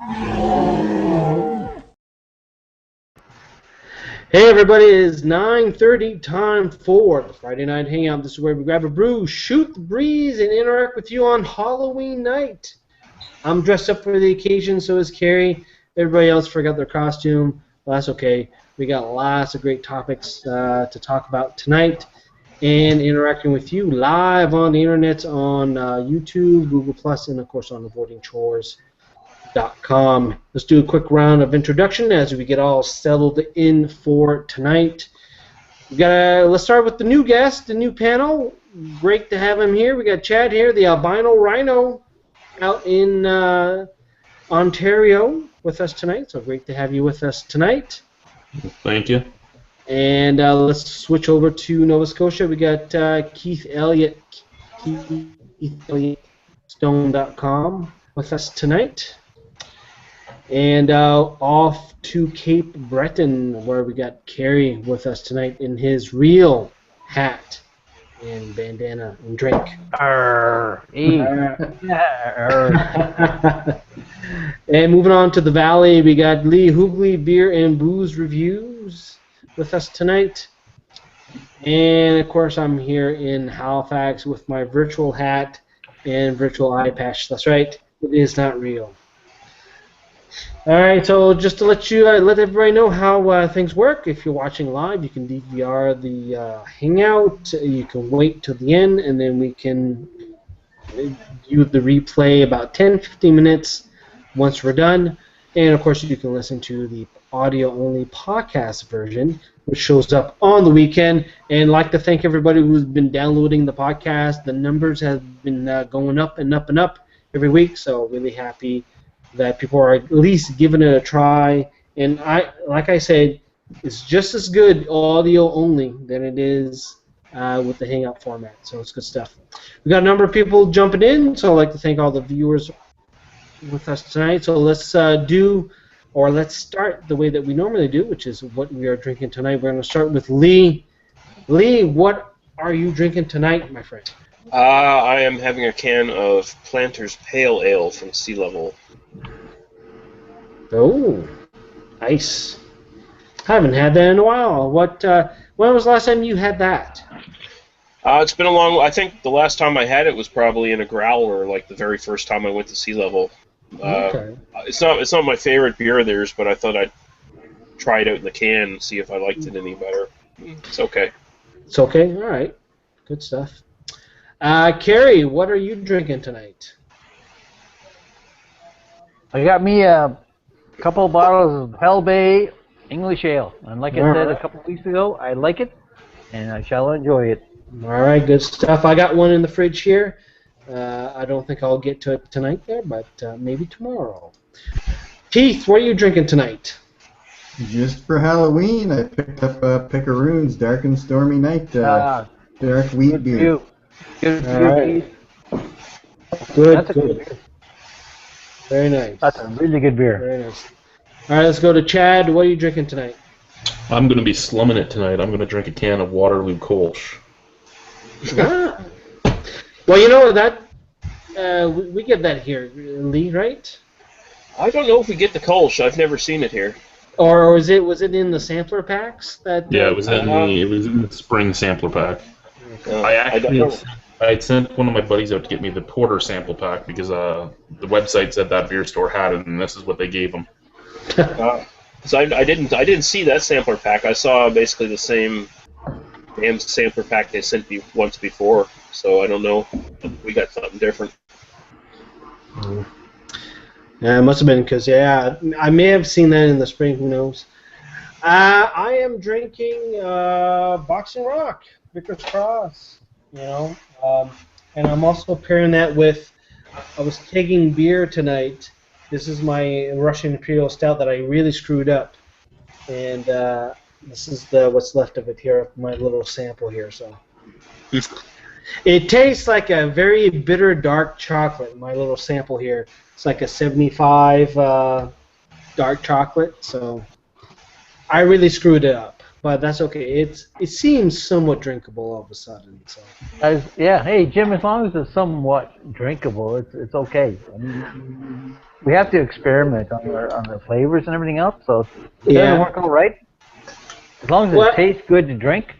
Hey everybody, it is 9:30, time for the Friday Night Hangout. This is where we grab a brew, shoot the breeze, and interact with you on Halloween night. I'm dressed up for the occasion, so is Carrie. Everybody else forgot their costume. Well, that's okay. We got lots of great topics to talk about tonight, and interacting with you live on the internet on YouTube, Google+, and of course on avoidingchores.com. Let's do a quick round of introduction as we get all settled in for tonight. Let's start with the new guest, the new panel. Great to have him here. We got Chad here, the albino rhino, out in Ontario with us tonight. So great to have you with us tonight. Thank you. And let's switch over to Nova Scotia. We got Keith Elliott, KeithElliottStone.com with us tonight. And off to Cape Breton, where we got Carrie with us tonight in his real hat and bandana and drink. Arr, And moving on to the Valley, we got Lee Hoogley Beer and Booze Reviews with us tonight. And of course, I'm here in Halifax with my virtual hat and virtual eye patch. That's right, it is not real. All right, so just to let everybody know how things work. If you're watching live, you can DVR the Hangout. You can wait till the end, and then we can view the replay about 10-15 minutes once we're done. And of course, you can listen to the audio-only podcast version, which shows up on the weekend. And I'd like to thank everybody who's been downloading the podcast. The numbers have been going up and up and up every week, so really happy that people are at least giving it a try. And like I said, it's just as good audio only than it is with the Hangout format. So it's good stuff. We got a number of people jumping in, so I'd like to thank all the viewers with us tonight. So let's start the way that we normally do, which is what we are drinking tonight. We're going to start with Lee. Lee, what are you drinking tonight, my friend? I am having a can of Planters Pale Ale from Sea Level. Oh, nice. I haven't had that in a while. When was the last time you had that? It's been a long. I think the last time I had it was probably in a growler, like the very first time I went to Sea Level. Okay. It's not my favorite beer of theirs, but I thought I'd try it out in the can and see if I liked it any better. It's okay. It's okay. All right. Good stuff. Carrie, what are you drinking tonight? I got me a couple of bottles of Hell Bay English Ale, and like I said a couple of weeks ago, I like it, and I shall enjoy it. All right, good stuff. I got one in the fridge here. I don't think I'll get to it tonight there, but maybe tomorrow. Keith, what are you drinking tonight? Just for Halloween, I picked up PICAROONS Dark and Stormy Night dark wheat beer. Good All right. That's a Good. good beer. Very nice. That's a really good beer. Very nice. All right, let's go to Chad. What are you drinking tonight? I'm going to be slumming it tonight. I'm going to drink a can of Waterloo Kolsch. Ah. Well, you know that we get that here, Lee, right? I don't know if we get the Kolsch. I've never seen it here. Or was it in the sampler packs? Yeah, it was in the spring sampler pack. I had sent one of my buddies out to get me the Porter sample pack because the website said that beer store had it, and this is what they gave them. So I didn't see that sampler pack. I saw basically the same damn sampler pack they sent me once before. So I don't know. We got something different. Yeah, it must have been because I may have seen that in the spring. Who knows? I am drinking Boxing Rock, Vickers Cross. And I'm also pairing that with. I was taking beer tonight. This is my Russian Imperial Stout that I really screwed up, and this is what's left of it here, my little sample here. So it tastes like a very bitter dark chocolate. My little sample here, it's like a 75 dark chocolate. So I really screwed it up, but that's okay. It seems somewhat drinkable all of a sudden. So Yeah, hey Jim, as long as it's somewhat drinkable, it's okay. I mean, we have to experiment on the flavors and everything else. So it doesn't work all right. As long as it tastes good to drink.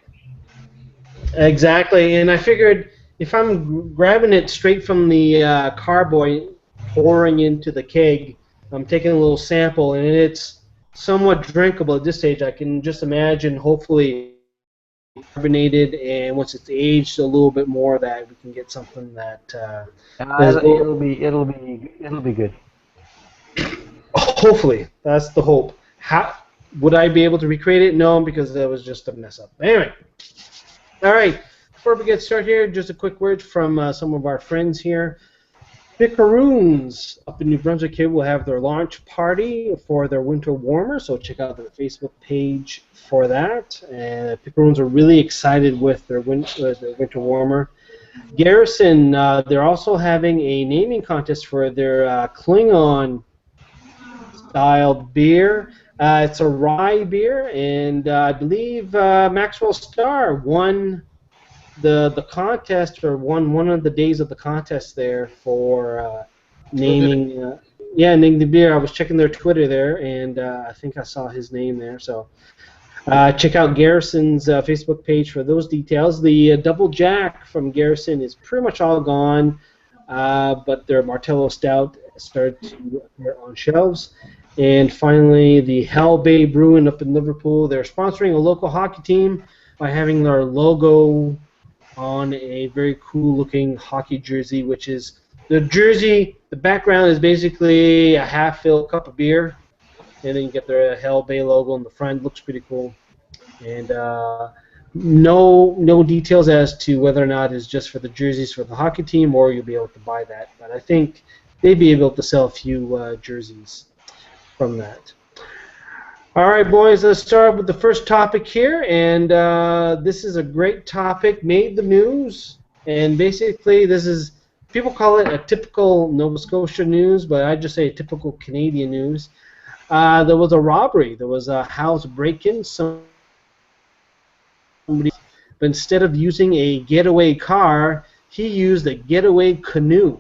Exactly, and I figured if I'm grabbing it straight from the carboy, pouring into the keg, I'm taking a little sample, and it's somewhat drinkable at this stage. I can just imagine, hopefully, carbonated, and once it's aged a little bit more, that we can get something that it'll be good. Hopefully, that's the hope. How would I be able to recreate it? No, because that was just a mess up. Anyway, all right. Before we get started here, just a quick word from some of our friends here. PICAROONS up in New Brunswick here will have their launch party for their winter warmer, so check out their Facebook page for that. And PICAROONS are really excited with their winter warmer. Garrison, they're also having a naming contest for their Klingon styled beer. It's a rye beer, and I believe Maxwell Starr won the contest, or won one of the days of the contest there for naming naming the beer. I was checking their Twitter there, and I think I saw his name there. So check out Garrison's Facebook page for those details. The Double Jack from Garrison is pretty much all gone, but their Martello Stout started to appear on shelves. And finally, the Hell Bay Brewing up in Liverpool, they're sponsoring a local hockey team by having their logo on a very cool-looking hockey jersey, which is the jersey. The background is basically a half-filled cup of beer, and then you get the Hell Bay logo on the front. Looks pretty cool, and no details as to whether or not it's just for the jerseys for the hockey team, or you'll be able to buy that. But I think they'd be able to sell a few jerseys from that. All right, boys, let's start with the first topic here, and this is a great topic, made the news, and basically this is, people call it a typical Nova Scotia news, but I just say typical Canadian news. There was a robbery. There was a house break-in. Somebody, but instead of using a getaway car, he used a getaway canoe.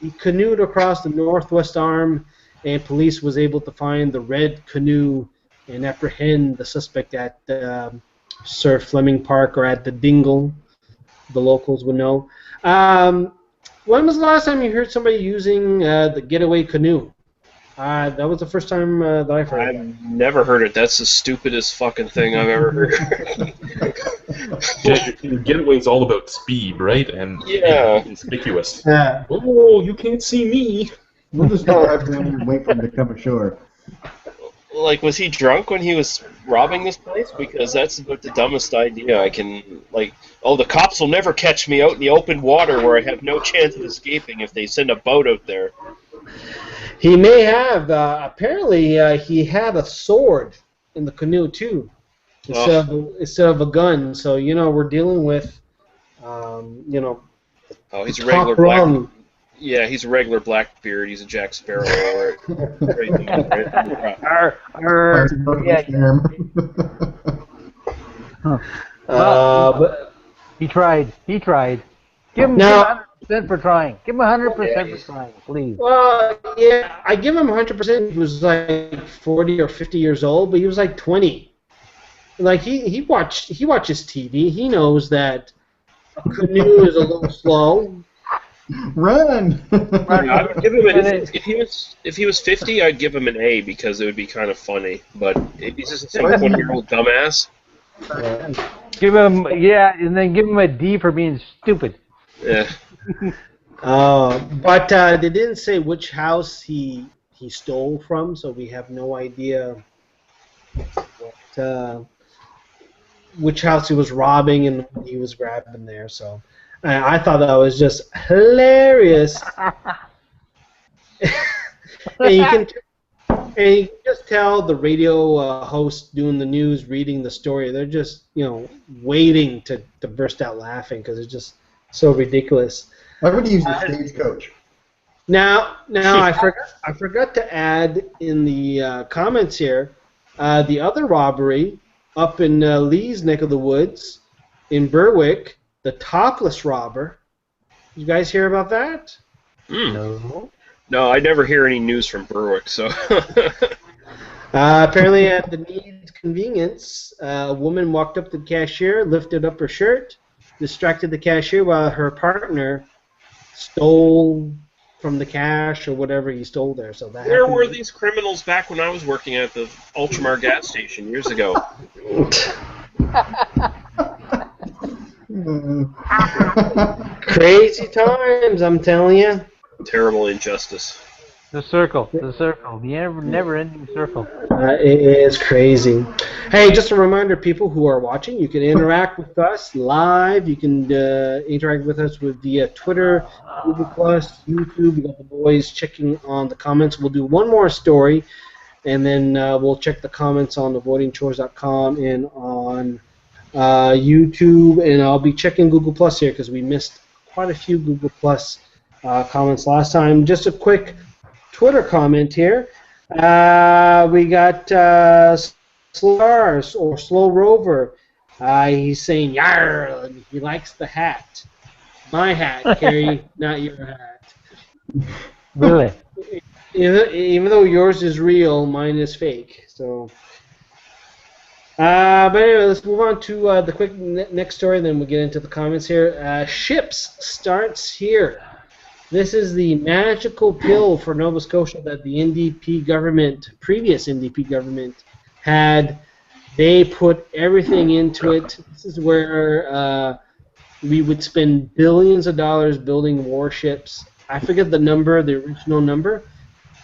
He canoed across the Northwest Arm, and police was able to find the red canoe and apprehend the suspect at Sir Fleming Park, or at the Dingle. The locals would know. When was the last time you heard somebody using the getaway canoe? That was the first time that I've heard it. I've never heard it. That's the stupidest fucking thing I've ever heard. Getaway's all about speed, right? And conspicuous. Yeah. Oh, you can't see me. We'll just drive down and wait for him to come ashore. Like, was he drunk when he was robbing this place? Because that's about the dumbest idea I can, like, oh, the cops will never catch me out in the open water where I have no chance of escaping if they send a boat out there. He may have. Apparently, he had a sword in the canoe, too, instead of a gun. So, we're dealing with, Oh, he's a regular black... Yeah, he's a regular Blackbeard. He's a Jack Sparrow. But he tried. Give him 100% for trying. Give him 100% for trying, please. Well, yeah, I give him 100%. He was like 40 or 50 years old, but he was like 20. Like he watches TV. He knows that a canoe is a little slow. Run! I would give him if he was 50, I'd give him an A because it would be kind of funny. But if he's just a 21-year-old dumbass, give him and then give him a D for being stupid. Yeah. But they didn't say which house he stole from, so we have no idea which house he was robbing and what he was grabbing there. So. I thought that was just hilarious. And you can just tell the radio host doing the news, reading the story, they're just, waiting to burst out laughing because it's just so ridiculous. I would use a stagecoach. Now I forgot to add in the comments here, the other robbery up in Lee's neck of the woods in Berwick. The topless robber. You guys hear about that? No. No, I never hear any news from Berwick, so. Apparently, at the need's convenience, a woman walked up to the cashier, lifted up her shirt, distracted the cashier while her partner stole from the cash or whatever he stole there. So that Where were these criminals back when I was working at the Ultramar gas station years ago? Crazy times, I'm telling you. Terrible injustice. The circle, the never-ending circle. It is crazy. Hey, just a reminder, people who are watching, you can interact with us live. You can interact with us via Twitter, Google+, YouTube. We got the boys checking on the comments. We'll do one more story, and then we'll check the comments on thevotingchores.com and on YouTube. And I'll be checking Google+ here because we missed quite a few Google+ comments last time. Just a quick Twitter comment here. We got Slars or Slow Rover. He's saying, "Yarr!" He likes the hat. My hat, Kerry, not your hat. Really? Even though yours is real, mine is fake. So, but anyway, let's move on to the quick next story. Then we'll get into the comments here. Ships starts here. This is the magical pill for Nova Scotia that the NDP government, previous NDP government, had. They put everything into it. This is where we would spend billions of dollars building warships. I forget the number, the original number,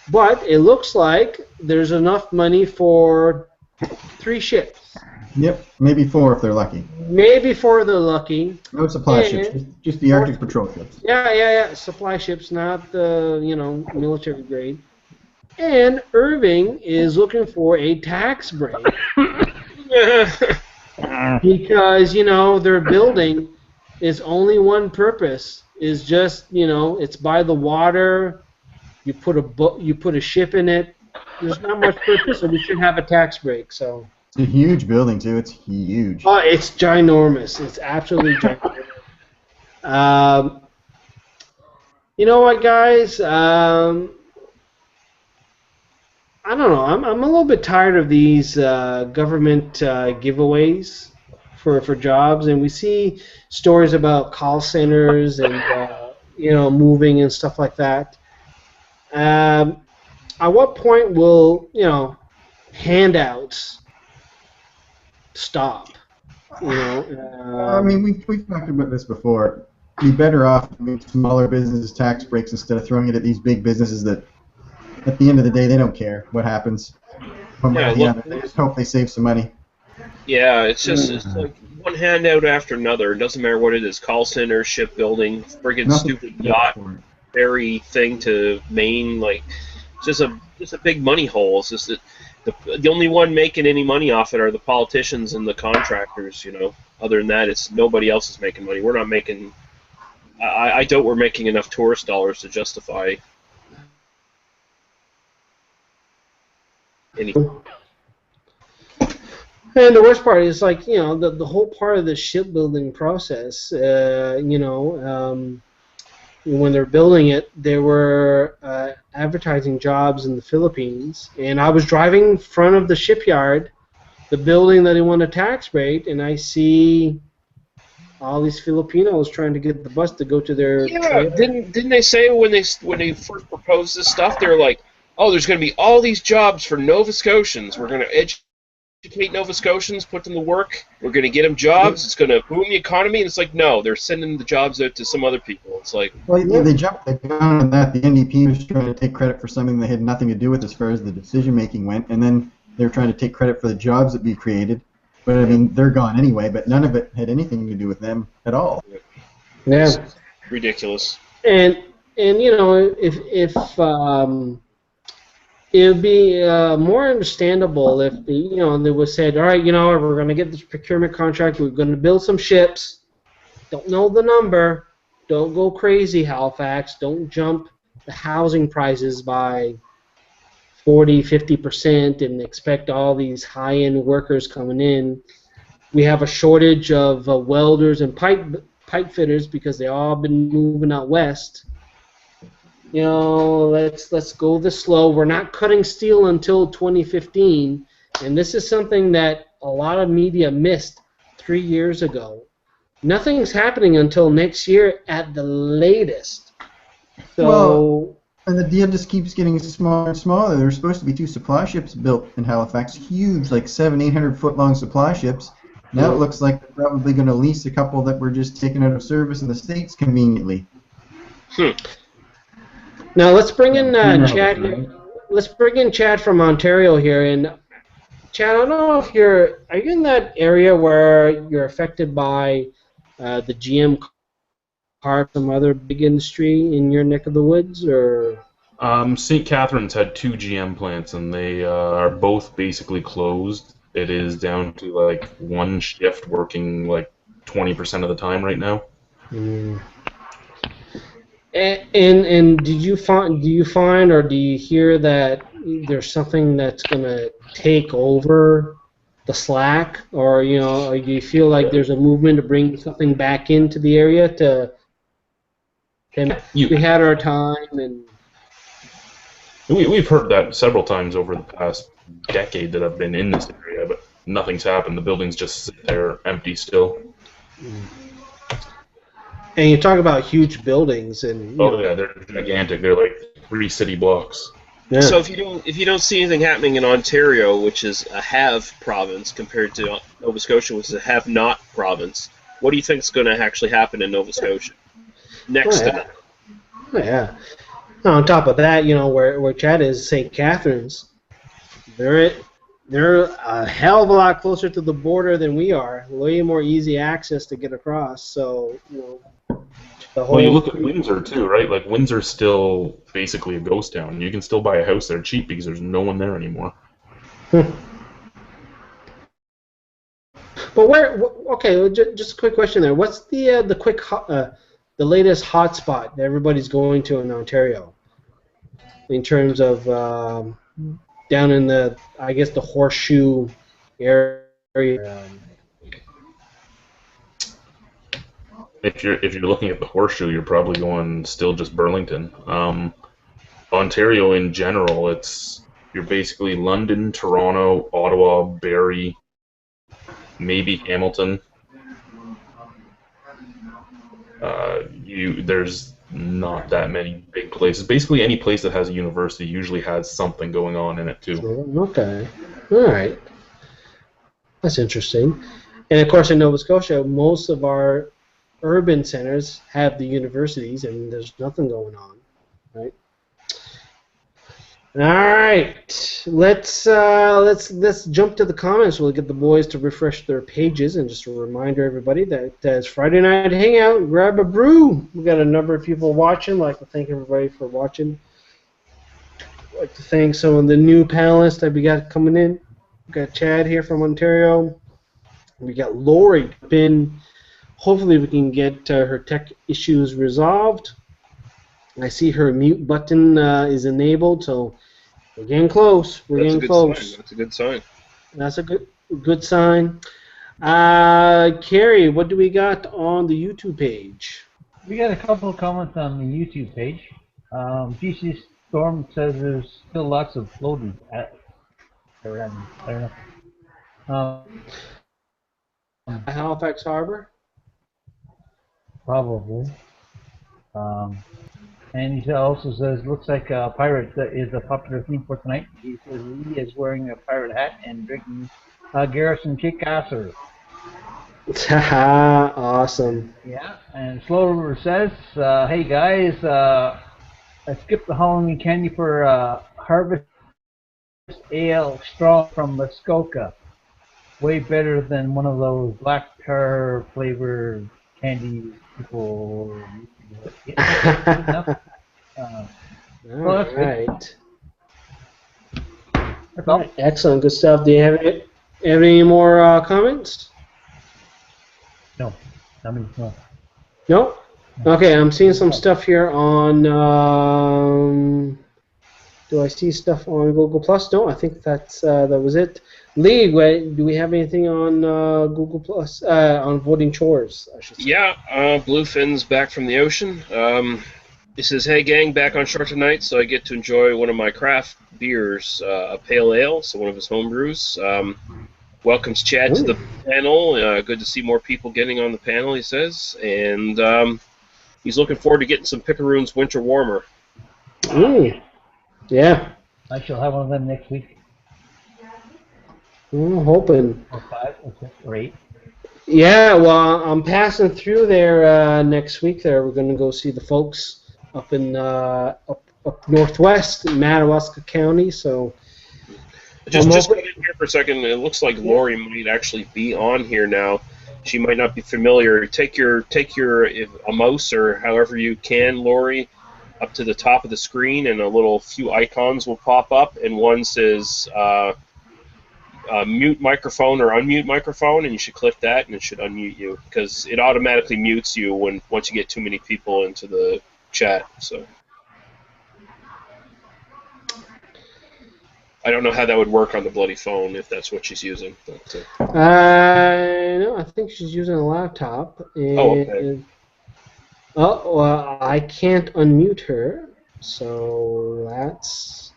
but it looks like there's enough money for 3 ships. Yep, maybe 4 if they're lucky. Maybe 4 if they're lucky. No supply ships, just the Arctic patrol ships. Yeah. Supply ships, not the military grade. And Irving is looking for a tax break because their building is only one purpose. Is just it's by the water. You put a ship in it. There's not much purpose, so we should have a tax break. So. It's a huge building, too. It's huge. Oh, it's ginormous. It's absolutely ginormous. You know what, guys? I don't know. I'm a little bit tired of these government giveaways for jobs, and we see stories about call centers and moving and stuff like that. At what point will handouts stop? I mean, we've talked about this before. Be better off doing smaller businesses tax breaks instead of throwing it at these big businesses that, at the end of the day, they don't care what happens. They just hope they save some money. Yeah, it's like one handout after another. It doesn't matter what it is: call center, shipbuilding, friggin' stupid yacht ferry thing to Maine. Like, it's just a big money hole. It's just that. The only one making any money off it are the politicians and the contractors, Other than that, it's nobody else is making money. We're not making. I doubt we're making enough tourist dollars to justify anything. And the worst part is the whole part of the shipbuilding process. When they're building it, they were advertising jobs in the Philippines, and I was driving in front of the shipyard, the building that they want a tax break, and I see all these Filipinos trying to get the bus to go to their trailer. Didn't they say when they first proposed this stuff, they were like, oh, there's going to be all these jobs for Nova Scotians. We're going to educate Nova Scotians, put them to work. We're going to get them jobs. It's going to boom the economy. And it's like, no, they're sending the jobs out to some other people. It's like, well, yeah, they jumped the gun on that. The NDP was trying to take credit for something they had nothing to do with as far as the decision making went, and then they were trying to take credit for the jobs that we created. But I mean, they're gone anyway. But none of it had anything to do with them at all. Yeah, it's ridiculous. And if it would be more understandable if they would said, all right, we're going to get this procurement contract. We're going to build some ships. Don't know the number. Don't go crazy, Halifax. Don't jump the housing prices by 40-50% and expect all these high-end workers coming in. We have a shortage of welders and pipe fitters because they all been moving out west. let's go this slow. We're not cutting steel until 2015, and this is something that a lot of media missed 3 years ago. Nothing's happening until next year at the latest. So. Well, and the deal just keeps getting smaller and smaller. There were supposed to be 2 supply ships built in Halifax, huge, like 700-800 foot long supply ships. Now it looks like they're probably going to lease a couple that were just taken out of service in the States conveniently. Now let's bring in Chad. Let's bring in Chad from Ontario here. And Chad, I don't know if are you in that area where you're affected by the GM car, some other big industry in your neck of the woods, or? St. Catharines had 2 GM plants, and they are both basically closed. It is down to like 1 shift working like 20% of the time right now. Mm. And do you find or do you hear that there's something that's gonna take over the slack, or or do you feel like there's a movement to bring something back into the area to? We had our time, and we've heard that several times over the past decade that I've been in this area, but nothing's happened. The buildings just sit there empty still. And you talk about huge buildings, and yeah, they're gigantic. They're like 3 city blocks. Yeah. So if you don't see anything happening in Ontario, which is a have province, compared to Nova Scotia, which is a have not province, what do you think is going to actually happen in Nova Scotia next to that? Yeah. On top of that, where Chad is, St. Catharines, they're a hell of a lot closer to the border than we are. Way more easy access to get across. So, the whole. Well, you look at Windsor too, right? Like Windsor's still basically a ghost town. You can still buy a house there cheap because there's no one there anymore. But okay, just a quick question there. What's the latest hotspot that everybody's going to in Ontario in terms of down in the horseshoe area? If you're looking at the horseshoe, you're probably going still just Burlington. Ontario in general, you're basically London, Toronto, Ottawa, Barrie, maybe Hamilton. There's not that many big places. Basically, any place that has a university usually has something going on in it too. Okay, all right, that's interesting. And of course, in Nova Scotia, most of our urban centers have the universities, and there's nothing going on, right? All right, let's jump to the comments. We'll get the boys to refresh their pages, and just a reminder, everybody, that it's Friday night hangout. Grab a brew. We got a number of people watching. I'd like to thank everybody for watching. I'd like to thank some of the new panelists that we got coming in. We got Chad here from Ontario. We got Lori been. Hopefully, we can get her tech issues resolved. I see her mute button is enabled, so we're getting close. We're getting close. That's a good sign. That's a good sign. Carrie, what do we got on the YouTube page? We got a couple of comments on the YouTube page. GC Storm says there's still lots of floaties at. I don't know. Halifax Harbor. Probably. And he also says, looks like pirate is a popular theme for tonight. He says he is wearing a pirate hat and drinking Garrison Kickasser. Awesome. Yeah, and Slow River says, hey guys, I skipped the Halloween candy for Harvest Ale Strong from Muskoka. Way better than one of those black tar flavored candy people. All right. That's all. Excellent, good stuff. Do you have any more comments? No. No? Okay, I'm seeing some stuff here on. Do I see stuff on Google Plus? No, I think that was it. Lee, do we have anything on Google Plus on voting chores? I should say. Yeah, Bluefin's back from the ocean. He says, "Hey gang, back on shore tonight, so I get to enjoy one of my craft beers, a pale ale, so one of his home brews. Welcomes Chad to the panel. Good to see more people getting on the panel," he says, and he's looking forward to getting some Picaroons Winter Warmer. Ooh. Yeah. I shall have one of them next week. I'm hoping. Or 5, or 6, or 8. Yeah, well, I'm passing through there next week. There, we're going to go see the folks up in up northwest in Madawaska County. So just wait in here for a second. It looks like Lori might actually be on here now. She might not be familiar. Take your a mouse or however you can, Lori, up to the top of the screen, and a few icons will pop up, and one says mute microphone or unmute microphone, and you should click that, and it should unmute you, because it automatically mutes you once you get too many people into the chat. So I don't know how that would work on the bloody phone if that's what she's using. But, no, I think she's using a laptop. And, okay. Oh, well, I can't unmute her, so that's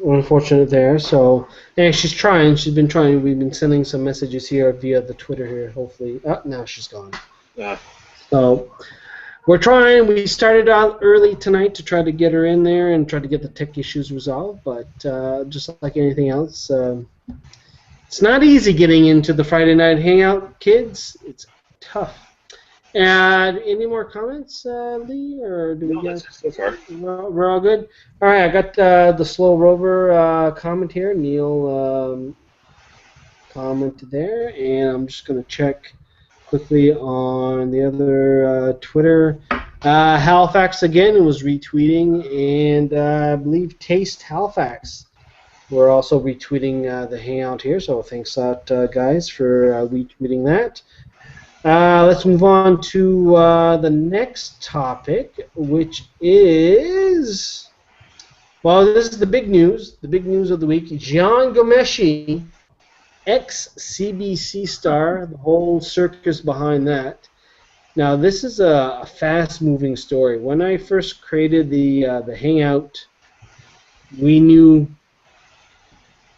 unfortunate there. So, yeah, she's trying. She's been trying. We've been sending some messages here via the Twitter here. Hopefully, now she's gone. So we're trying. We started out early tonight to try to get her in there and try to get the tech issues resolved. But just like anything else, it's not easy getting into the Friday night hangout, kids. It's tough. And any more comments, Lee, or do we got so far? We're all good. All right, I got the Slow Rover comment here. Neil commented there, and I'm just going to check quickly on the other Twitter. Halifax again was retweeting, and I believe Taste Halifax were also retweeting the hangout here. So thanks a lot, guys, for retweeting that. Let's move on to the next topic, which is, well, this is the big news of the week. Jian Ghomeshi, ex-CBC star, the whole circus behind that. Now, this is a fast-moving story. When I first created the hangout, we knew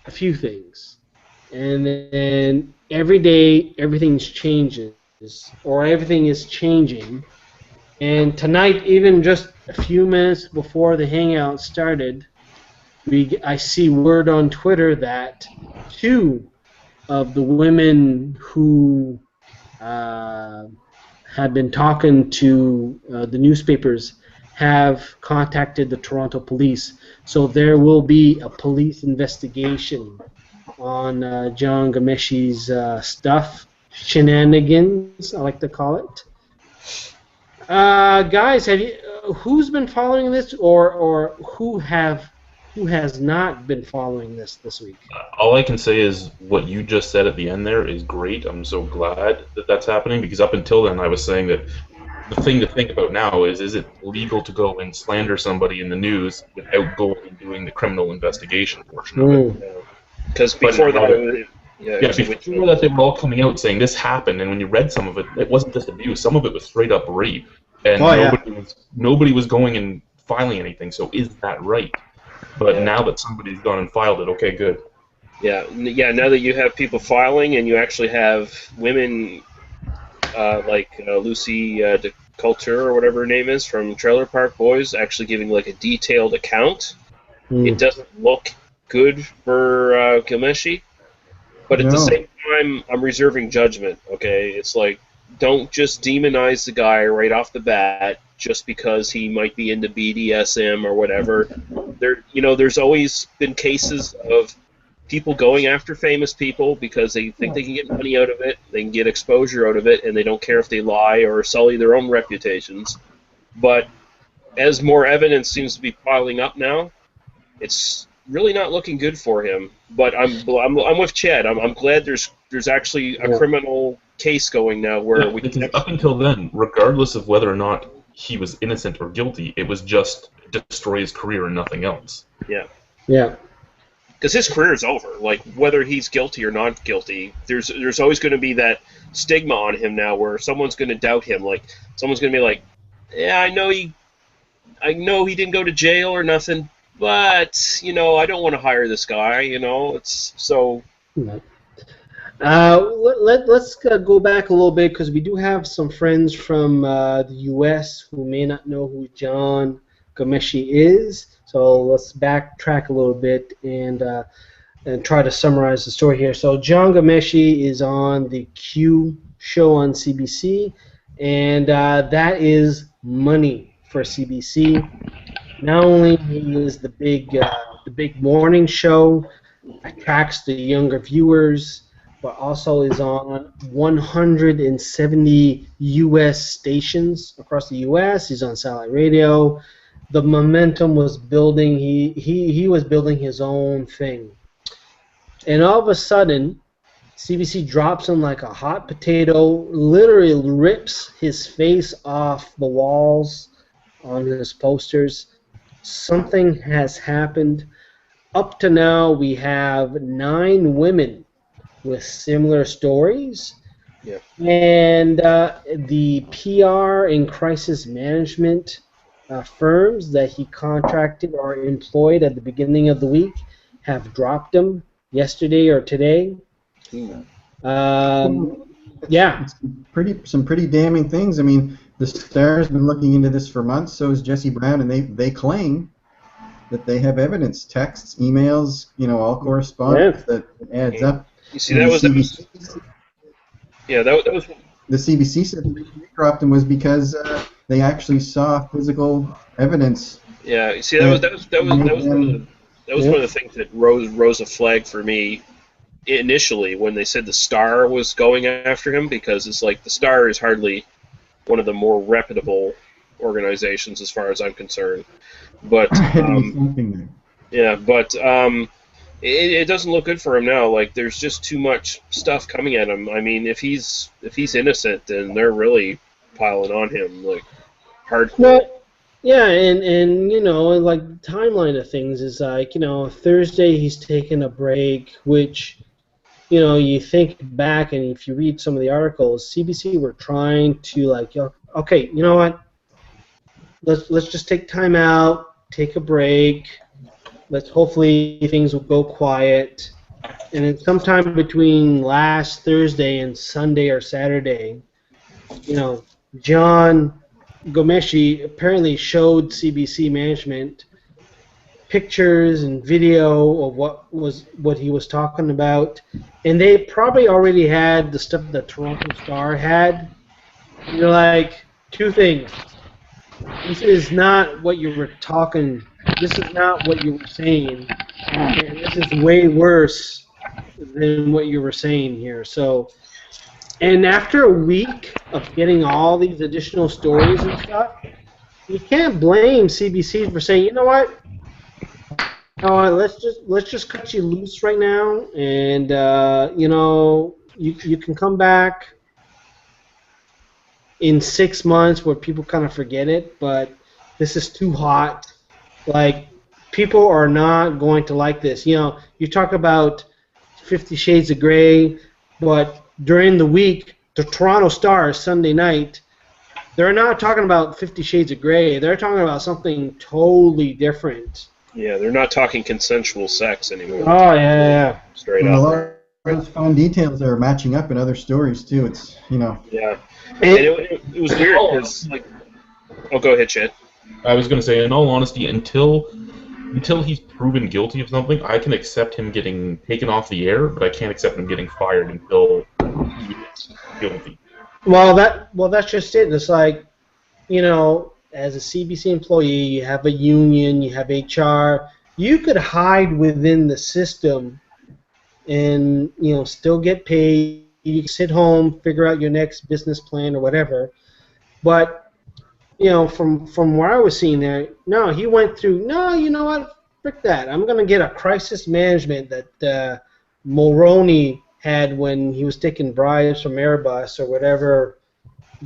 a few things, and then every day everything's changing. Or everything is changing. And tonight, even just a few minutes before the hangout started, I see word on Twitter that 2 of the women who have been talking to the newspapers have contacted the Toronto police. So there will be a police investigation on Jian Ghomeshi's stuff. Shenanigans, I like to call it. Guys, who's been following this, or who has not been following this week? All I can say is what you just said at the end there is great. I'm so glad that that's happening, because up until then I was saying that the thing to think about now is it legal to go and slander somebody in the news without going and doing the criminal investigation portion of it? Because before that, before that, they were all coming out saying this happened, and when you read some of it, it wasn't just abuse. Some of it was straight up rape, and nobody was going and filing anything. So is that right? But now that somebody's gone and filed it, okay, good. Yeah. Now that you have people filing, and you actually have women like Lucy DeCulture or whatever her name is from Trailer Park Boys actually giving like a detailed account, it doesn't look good for Ghomeshi. But at the same time, I'm reserving judgment, okay? It's like, don't just demonize the guy right off the bat just because he might be into BDSM or whatever. There's always been cases of people going after famous people because they think they can get money out of it, they can get exposure out of it, and they don't care if they lie or sully their own reputations. But as more evidence seems to be piling up now, it's really not looking good for him. But I'm with Chad. I'm glad there's actually a criminal case going now where we can. Up until then, regardless of whether or not he was innocent or guilty, it was just destroy his career and nothing else. Yeah. Yeah. Because his career is over. Like whether he's guilty or not guilty, there's always going to be that stigma on him now where someone's going to doubt him. Like someone's going to be like, yeah, I know he didn't go to jail or nothing, but I don't want to hire this guy. It's so. Let's go back a little bit because we do have some friends from the U.S. who may not know who John Gomeshi is. So let's backtrack a little bit and try to summarize the story here. So John Gomeshi is on the Q show on CBC, and that is money for CBC. Not only is the big morning show, attracts the younger viewers, but also is on 170 U.S. stations across the U.S. He's on satellite radio. The momentum was building. He was building his own thing. And all of a sudden, CBC drops him like a hot potato, literally rips his face off the walls on his posters. Something has happened. Up to now, we have 9 women with similar stories. Yeah. And the PR and crisis management firms that he contracted or employed at the beginning of the week have dropped him yesterday or today. Yeah. Some pretty damning things. I mean, the Star's been looking into this for months, so has Jesse Brown, and they claim that they have evidence, texts, emails, all correspondence that adds up. You see, that was the CBC said the reason they dropped him was because they actually saw physical evidence. Yeah, you see, that was one of the things that rose a flag for me initially when they said the Star was going after him, because it's like the Star is hardly one of the more reputable organizations as far as I'm concerned. But it doesn't look good for him now. Like, there's just too much stuff coming at him. I mean, if he's innocent, then they're really piling on him like hardcore. Well, yeah, and like the timeline of things is like, Thursday he's taking a break, which you think back, and if you read some of the articles, CBC were trying to like, okay, you know what? Let's just take time out, take a break. Hopefully things will go quiet. And then sometime between last Thursday and Sunday or Saturday, John Gomeshi apparently showed CBC management pictures and video of what he was talking about, and they probably already had the stuff the Toronto Star had. You're like, two things. This is not what you were talking. This is not what you were saying. And this is way worse than what you were saying here. So, and after a week of getting all these additional stories and stuff, you can't blame CBC for saying, you know what, let's just cut you loose right now, and you can come back in 6 months where people kind of forget it, but this is too hot. Like, people are not going to like this. You talk about 50 Shades of Grey, but during the week, the Toronto Star, Sunday night, they're not talking about 50 Shades of Grey. They're talking about something totally different. Yeah, they're not talking consensual sex anymore. Oh, yeah. Straight up. up. A lot of those fun details are matching up in other stories, too. It's, Yeah. And it was weird because, like... Oh, go ahead, Chad. I was going to say, in all honesty, until he's proven guilty of something, I can accept him getting taken off the air, but I can't accept him getting fired until he's guilty. Well, that's just it. It's like, as a CBC employee, you have a union, you have HR. You could hide within the system and, still get paid. You can sit home, figure out your next business plan or whatever. But, from where I was seeing there, no, he went through, no, you know what, frick that. I'm going to get a crisis management that Mulroney had when he was taking bribes from Airbus or whatever,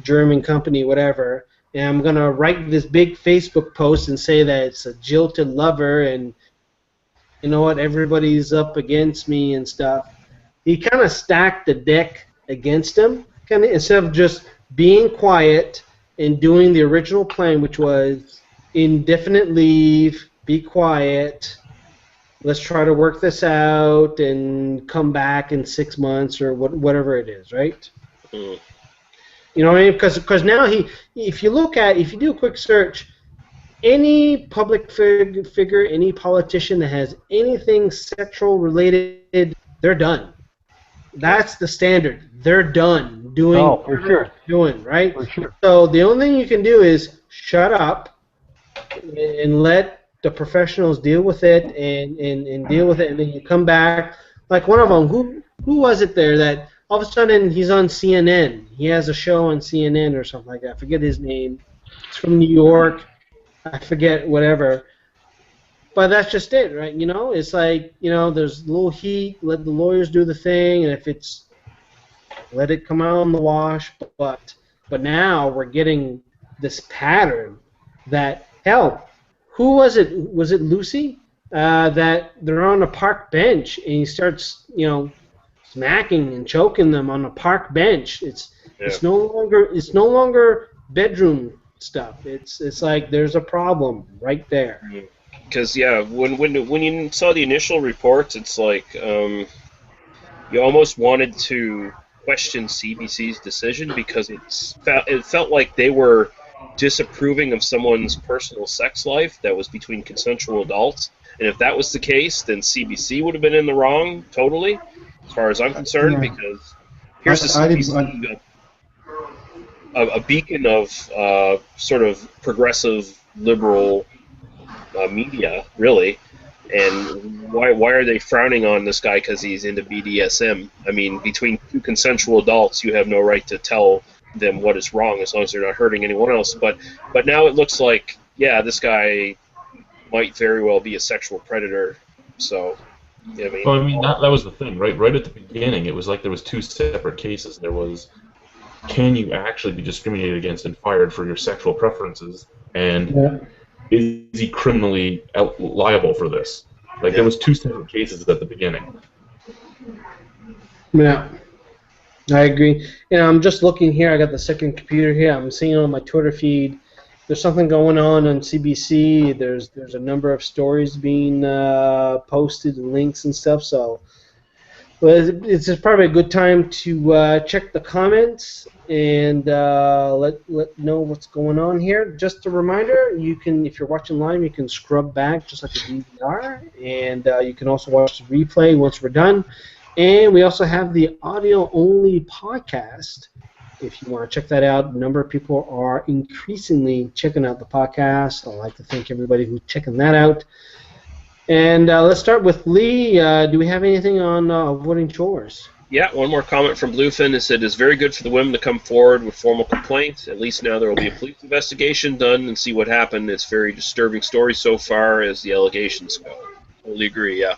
German company, whatever. And I'm going to write this big Facebook post and say that it's a jilted lover and, you know what, everybody's up against me and stuff. He kind of stacked the deck against him, instead of just being quiet, in doing the original plan, which was indefinite leave, be quiet, let's try to work this out and come back in 6 months or whatever it is, right? Mm. You know what I mean? Because now if you do a quick search, any public figure, any politician that has anything sexual related, they're done. That's the standard. They're done doing for sure. Doing, right? For sure. So the only thing you can do is shut up and let the professionals deal with it and deal with it, and then you come back. Like one of them, who was it there that all of a sudden he's on CNN? He has a show on CNN or something like that. I forget his name. It's from New York. I forget whatever. But that's just it, right? You know, it's like, you know, there's a little heat, let the lawyers do the thing, and if it's, let it come out in the wash. But now we're getting this pattern that, hell, who was it? Was it Lucy? That they're on a park bench and he starts, you know, smacking and choking them on a park bench. It's no longer bedroom stuff. It's like there's a problem right there. Because when you saw the initial reports, it's like you almost wanted to question CBC's decision because it felt like they were disapproving of someone's personal sex life that was between consensual adults. And if that was the case, then CBC would have been in the wrong totally, as far as I'm concerned, because here's the CBC, a beacon of sort of progressive liberal media, really. And why are they frowning on this guy because he's into BDSM? I mean, between two consensual adults, you have no right to tell them what is wrong as long as they're not hurting anyone else. But now it looks like, yeah, this guy might very well be a sexual predator. So, yeah, well, I mean that was the thing, right? Right at the beginning, it was like there was two separate cases. There was, can you actually be discriminated against and fired for your sexual preferences? And is he criminally liable for this? Like, there was two separate cases at the beginning. Yeah, I agree. You know, I'm just looking here. I got the second computer here. I'm seeing on my Twitter feed. There's something going on CBC. There's a number of stories being posted and links and stuff. So, it's just probably a good time to check the comments and let know what's going on here. Just a reminder, you can, if you're watching live, you can scrub back just like a DVR, and you can also watch the replay once we're done. And we also have the audio-only podcast. If you want to check that out, a number of people are increasingly checking out the podcast. I'd like to thank everybody who's checking that out. And let's start with Lee. Do we have anything on avoiding chores? Yeah, one more comment from Bluefin. It said, it's very good for the women to come forward with formal complaints. At least now there will be a police investigation done and see what happened. It's a very disturbing story so far as the allegations go. Totally agree, yeah.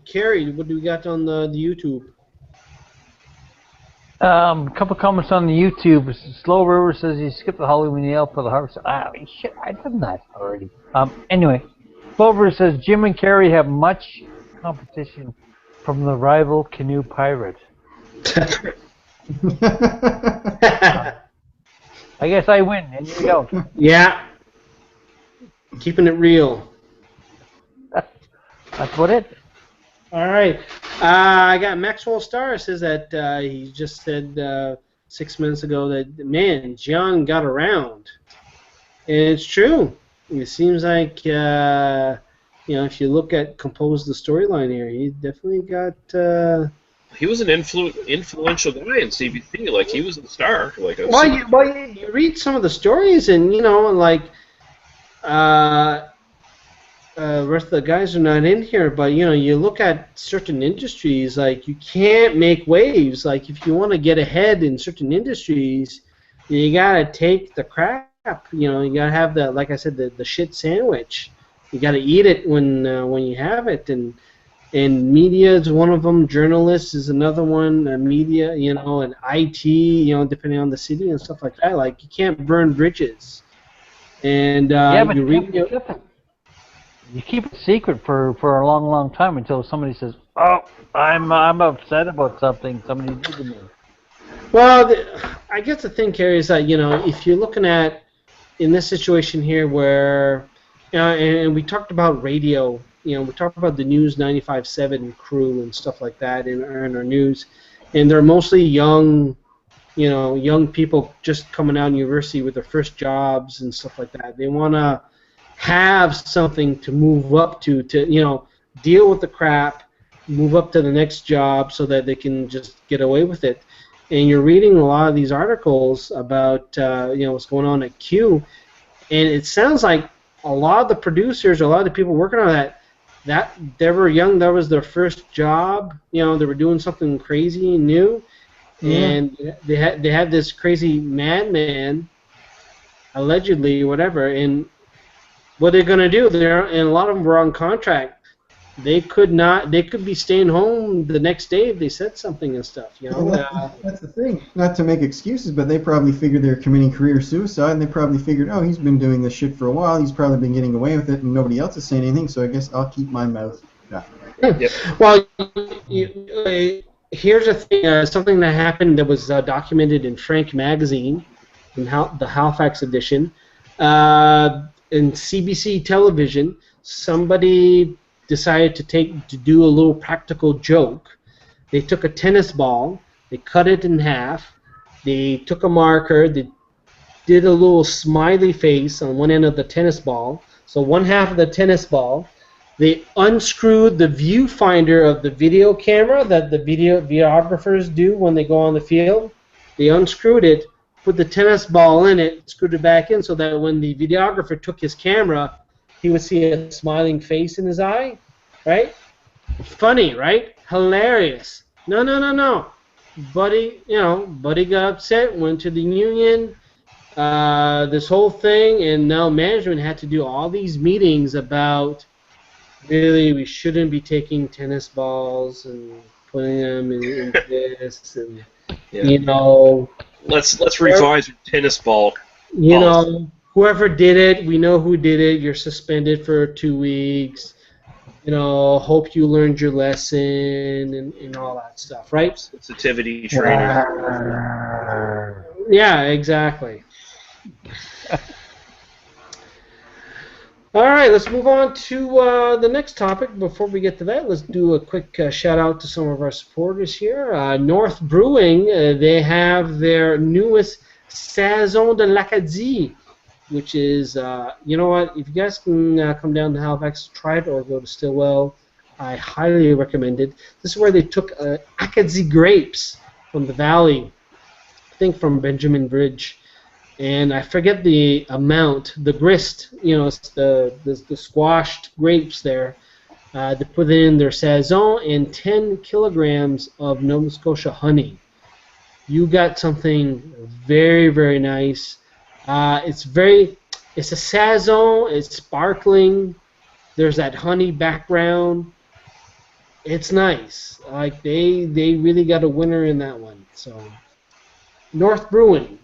Carrie, what do we got on the YouTube? A couple comments on the YouTube. Slow River says he skipped the Halloween ale for the harvest. Shit, I've done that already. Anyway, Slow River says Jim and Carrie have much competition from the rival canoe pirate. I guess I win, and you don't. Yeah. Keeping it real. That's what it is. All right. I got Maxwell Star says that he just said 6 minutes ago that, man, John got around. And it's true. It seems like, you know, if you look at compose the storyline here, he definitely got... He was an influential guy in CBC. Like, he was a star. Like, you read some of the stories and, you know, like... the rest of the guys are not in here, but you know, you look at certain industries, like you can't make waves. Like if you want to get ahead in certain industries, you gotta take the crap. You know, you gotta have the, like I said, the shit sandwich. You gotta eat it when you have it, and media is one of them. Journalists is another one. Media, you know, and IT, you know, depending on the city and stuff like that. Like you can't burn bridges. And yeah, but you read. You keep it secret for a long, long time until somebody says, "Oh, I'm upset about something somebody did to me." Well, I guess the thing, Kerry, is that if you're looking at in this situation here where, and we talked about radio, we talked about the News 95.7 crew and stuff like that in our news, and they're mostly young people just coming out of university with their first jobs and stuff like that. They want to have something to move up to deal with the crap, move up to the next job so that they can just get away with it. And you're reading a lot of these articles about what's going on at Q, and it sounds like a lot of the producers, a lot of the people working on that they were young, that was their first job. They were doing something crazy and new, and they had this crazy madman, allegedly, whatever. And what they're gonna do? And a lot of them were on contract. They could be staying home the next day if they said something and stuff. That's the thing. Not to make excuses, but they probably figured they were committing career suicide, and they probably figured, oh, he's been doing this shit for a while. He's probably been getting away with it, and nobody else is saying anything. So I guess I'll keep my mouth shut. Yep. Well, here's a thing. Something that happened that was documented in Frank magazine, in the Halifax edition, in CBC television. Somebody decided to do a little practical joke. They took a tennis ball, they cut it in half, they took a marker, they did a little smiley face on one end of the tennis ball. So one half of the tennis ball, they unscrewed the viewfinder of the video camera that the videographers do when they go on the field. They unscrewed it, put the tennis ball in it, screwed it back in so that when the videographer took his camera, he would see a smiling face in his eye, right? Funny, right? Hilarious. No. Buddy got upset, went to the union, this whole thing, and now management had to do all these meetings about really we shouldn't be taking tennis balls and putting them in this, and Let's revise your tennis ball. Whoever did it, we know who did it. You're suspended for 2 weeks. Hope you learned your lesson and all that stuff, right? Sensitivity training. Yeah, exactly. All right, let's move on to the next topic. Before we get to that, let's do a quick shout out to some of our supporters here. North Brewing, they have their newest Saison de L'acadie, which is, you know what, if you guys can come down to Halifax, try it, or go to Stillwell, I highly recommend it. This is where they took Acadie grapes from the valley, I think from Benjamin Bridge, and I forget the amount, the grist, it's the squashed grapes there. They put in their Saison and 10 kilograms of Nova Scotia honey. You got something very, very nice. It's a Saison, it's sparkling, there's that honey background. It's nice. Like they really got a winner in that one. So North Brewing,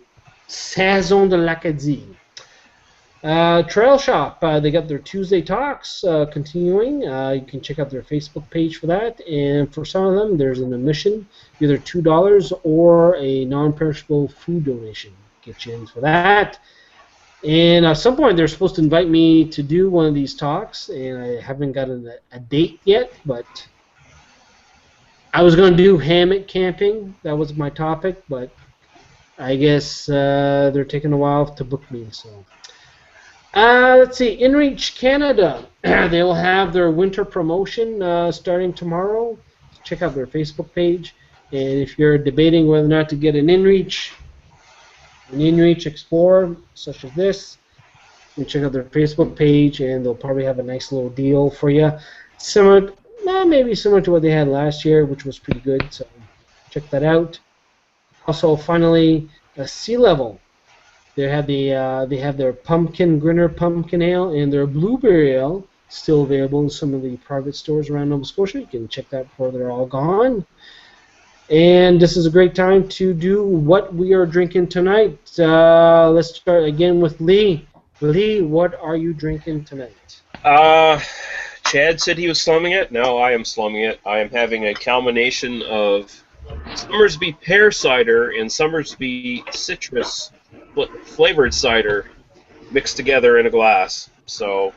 Saison de l'Acadie. Trail Shop, they got their Tuesday talks continuing. You can check out their Facebook page for that. And for some of them, there's an admission, either $2 or a non-perishable food donation. Get you in for that. And at some point, they're supposed to invite me to do one of these talks, and I haven't gotten a date yet, but I was going to do hammock camping. That was my topic, but I guess they're taking a while to book me. So let's see, INREACH Canada. They will have their winter promotion starting tomorrow. Check out their Facebook page. And if you're debating whether or not to get an INREACH Explorer, such as this, you check out their Facebook page, and they'll probably have a nice little deal for you. Maybe similar to what they had last year, which was pretty good. So check that out. Also, finally, Sea Level. They have their pumpkin grinner pumpkin ale and their blueberry ale still available in some of the private stores around Nova Scotia. You can check that before they're all gone. And this is a great time to do what we are drinking tonight. Let's start again with Lee. Lee, what are you drinking tonight? Chad said he was slumming it. No, I am slumming it. I am having a combination of Summersby pear cider and Summersby citrus flavored cider mixed together in a glass. So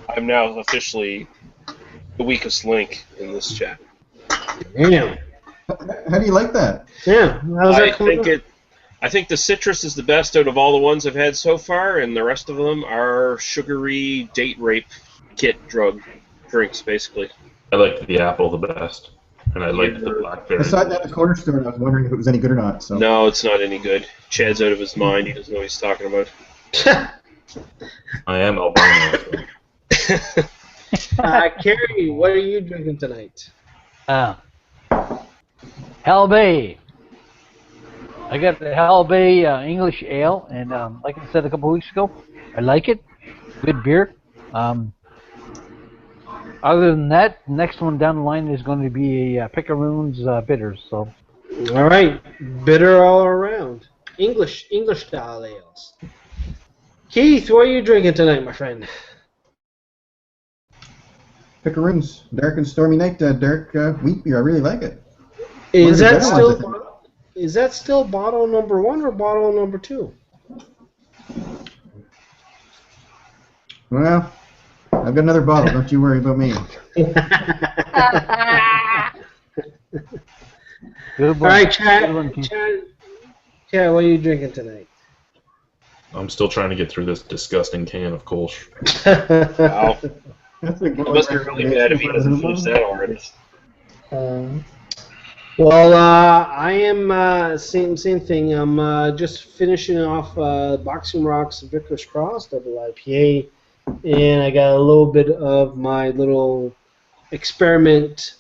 I'm now officially the weakest link in this chat. Damn. How do you like that? Yeah. How's that coming up? I think the citrus is the best out of all the ones I've had so far, and the rest of them are sugary date rape kit drug drinks, basically. I like the apple the best, and I like the blackberry. I saw it at the corner store, and I was wondering if it was any good or not. So. No, it's not any good. Chad's out of his mind. He doesn't know what he's talking about. I am albino. Carrie, what are you drinking tonight? Hell Bay. I got the Hell Bay English Ale, and like I said a couple weeks ago, I like it. Good beer. Other than that, next one down the line is going to be a Picaroon's bitters. So. All right, bitter all around. English style ales. Keith, what are you drinking tonight, my friend? Picaroons, dark and stormy night, dark wheat beer. I really like it. Is that still bottle number 1 or bottle number 2? Well, I've got another bottle. Don't you worry about me. All right, Chad, what are you drinking tonight? I'm still trying to get through this disgusting can of Kolsch. Wow. It must be really bad if he doesn't finish that already. Well, I am same thing. I'm just finishing off Boxing Rocks Vickers Cross Double IPA, and I got a little bit of my little experiment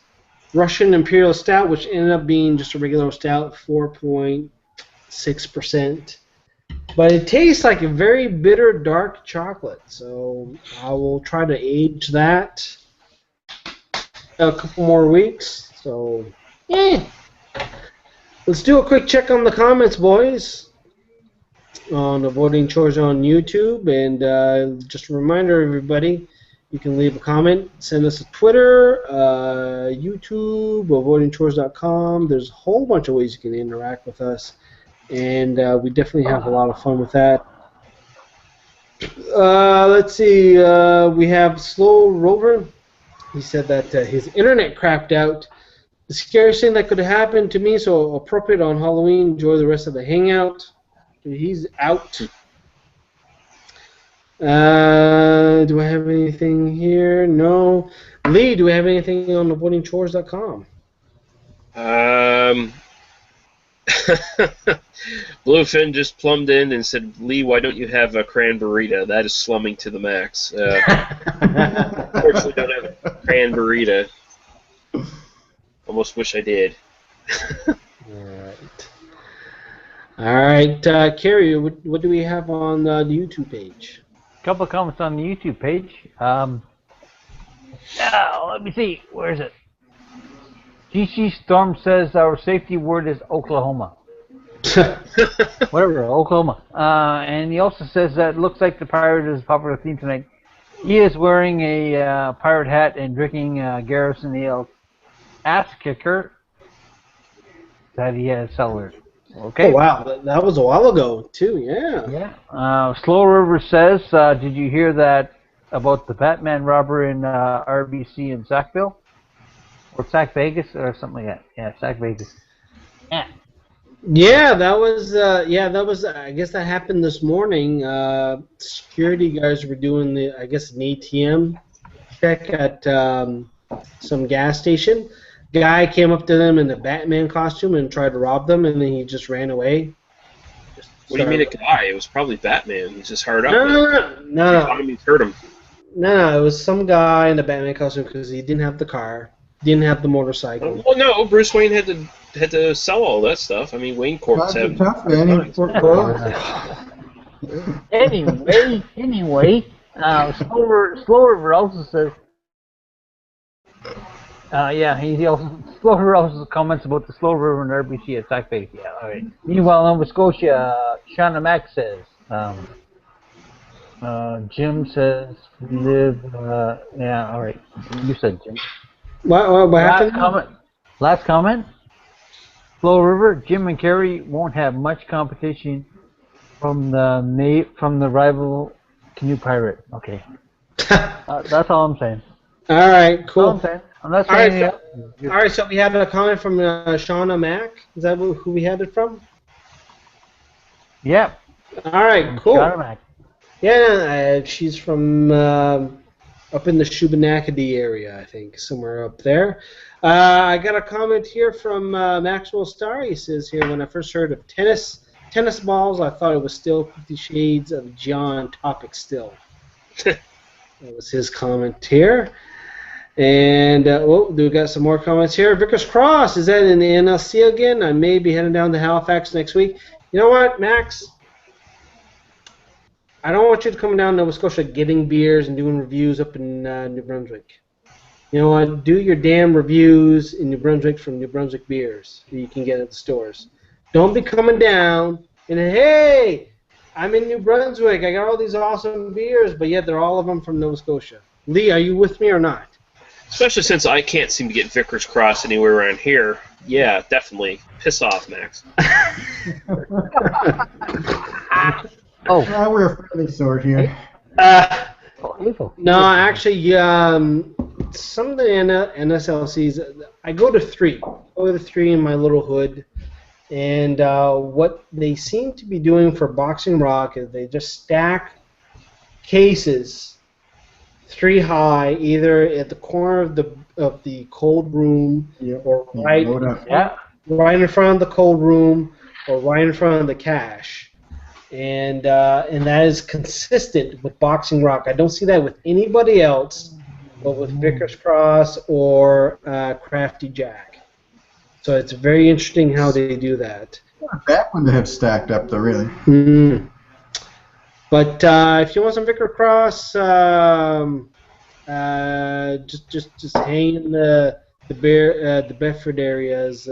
Russian Imperial Stout, which ended up being just a regular stout, 4.6%. But it tastes like a very bitter, dark chocolate. So I will try to age that a couple more weeks. So, yeah. Let's do a quick check on the comments, boys, on the Voting Chores on YouTube. And just a reminder, everybody, you can leave a comment, send us a Twitter, YouTube, or votingchores.com. There's a whole bunch of ways you can interact with us. And we definitely have a lot of fun with that. Let's see. We have Slow Rover. He said that his internet crapped out. The scariest thing that could happen to me, so appropriate on Halloween. Enjoy the rest of the hangout. He's out. Do I have anything here? No. Lee, do we have anything on the votingchores.com? Bluefin just plumbed in and said, Lee, why don't you have a cran-burrita? That is slumming to the max. Unfortunately, don't have a cran-burrita. Almost wish I did. All right. Carrie, what do we have on the YouTube page? A couple of comments on the YouTube page. Let me see. Where is it? GC Storm says our safety word is Oklahoma. Whatever, Oklahoma. And he also says that it looks like the pirate is a popular theme tonight. He is wearing a pirate hat and drinking Garrison Ale ass kicker that he has celebrated. Okay. Oh, wow. That was a while ago, too. Yeah. Yeah. Slow River says, did you hear that about the Batman robber in RBC in Sackville? Or Sack Vegas or something like that. Yeah, Sack Vegas. Yeah. Yeah, that was. I guess that happened this morning. Security guys were doing an ATM check at some gas station. Guy came up to them in the Batman costume and tried to rob them, and then he just ran away. What do you mean a guy? It was probably Batman. He's just hard up. No. Enemies hurt him. No, it was some guy in the Batman costume because he didn't have the car, didn't have the motorcycle. Well, no, Bruce Wayne had to sell all that stuff. I mean, Wayne Corp's have. Anyway, Slow River also says. Slow River also comments about the Slow River and RBC at Sack Vegas. Yeah, all right. Meanwhile, Nova Scotia, Shauna Mack says, Jim says we live. Yeah, all right. You said Jim. What happened? Last comment. Flow River. Jim and Kerry won't have much competition from the rival canoe pirate. Okay. That's all I'm saying. All right, cool. That's all I'm saying. I'm not saying anything else. All right, so we had a comment from Shauna Mack. Is that who we had it from? Yep. All right, cool. Shauna Mack. Yeah, she's from up in the L'acadie area, I think, somewhere up there. I got a comment here from Maxwell Starr. He says here, when I first heard of tennis balls, I thought it was still 50 Shades of John topic still. That was his comment here. And, we got some more comments here. Vickers Cross, is that in the NLC again? I may be heading down to Halifax next week. You know what, Max? I don't want you to come down to Nova Scotia getting beers and doing reviews up in New Brunswick. You know what? Do your damn reviews in New Brunswick from New Brunswick beers that you can get at the stores. Don't be coming down and, hey, I'm in New Brunswick. I got all these awesome beers, but yet they're all of them from Nova Scotia. Lee, are you with me or not? Especially since I can't seem to get Vickers Cross anywhere around here. Yeah, definitely. Piss off, Max. We're a friendly sort here. No, actually, some of the NSLCs, I go to three. I go to three in my little hood. And what they seem to be doing for Boxing Rock is they just stack cases 3 high, either at the corner of the cold room, or right in front of the cold room, or right in front of the cache, and that is consistent with Boxing Rock. I don't see that with anybody else, but with Vickers Cross or Crafty Jack. So it's very interesting how they do that. That one to have stacked up, though, really. Mm. But if you want some Vickers Cross, just hang in the Bedford areas,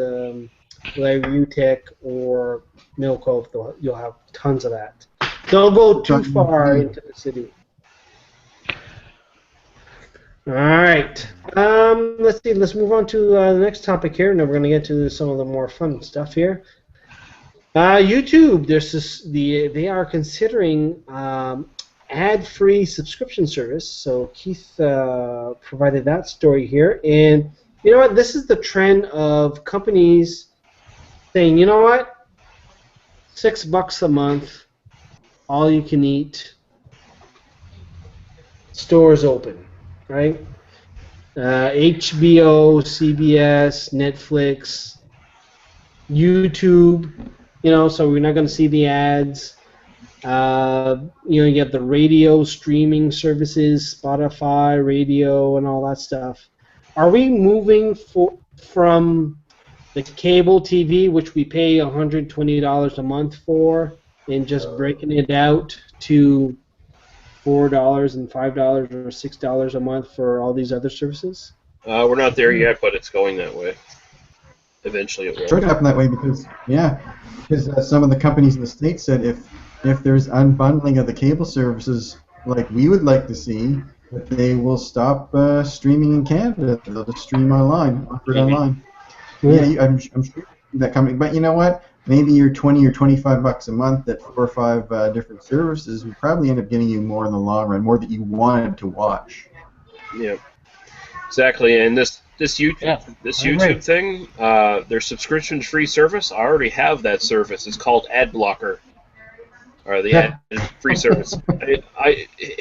like Utah or Mill Cove. You'll have tons of that. Don't go too far into the city. All right. Let's see. Let's move on to the next topic here. Now we're going to get to some of the more fun stuff here. YouTube. They are considering ad-free subscription service. So Keith provided that story here, and you know what? This is the trend of companies saying, you know what? $6 a month, all you can eat. Stores open. Right? HBO, CBS, Netflix, YouTube, so we're not going to see the ads. You have the radio streaming services, Spotify, radio, and all that stuff. Are we moving from the cable TV, which we pay $120 a month for, and just breaking it out to $4 and $5 or $6 a month for all these other services? We're not there yet, but it's going that way. Eventually it will. It's going to happen that way because some of the companies in the States said if there's unbundling of the cable services like we would like to see, that they will stop streaming in Canada. They'll just stream online, offer it online. Yeah, I'm sure that coming. But you know what? Maybe your $20 or $25 a month at 4 or 5 different services would probably end up getting you more in the long run, more that you wanted to watch. Yeah, exactly. And this YouTube thing, their subscription-free service, I already have that service. It's called Ad Blocker, or the ad-free service.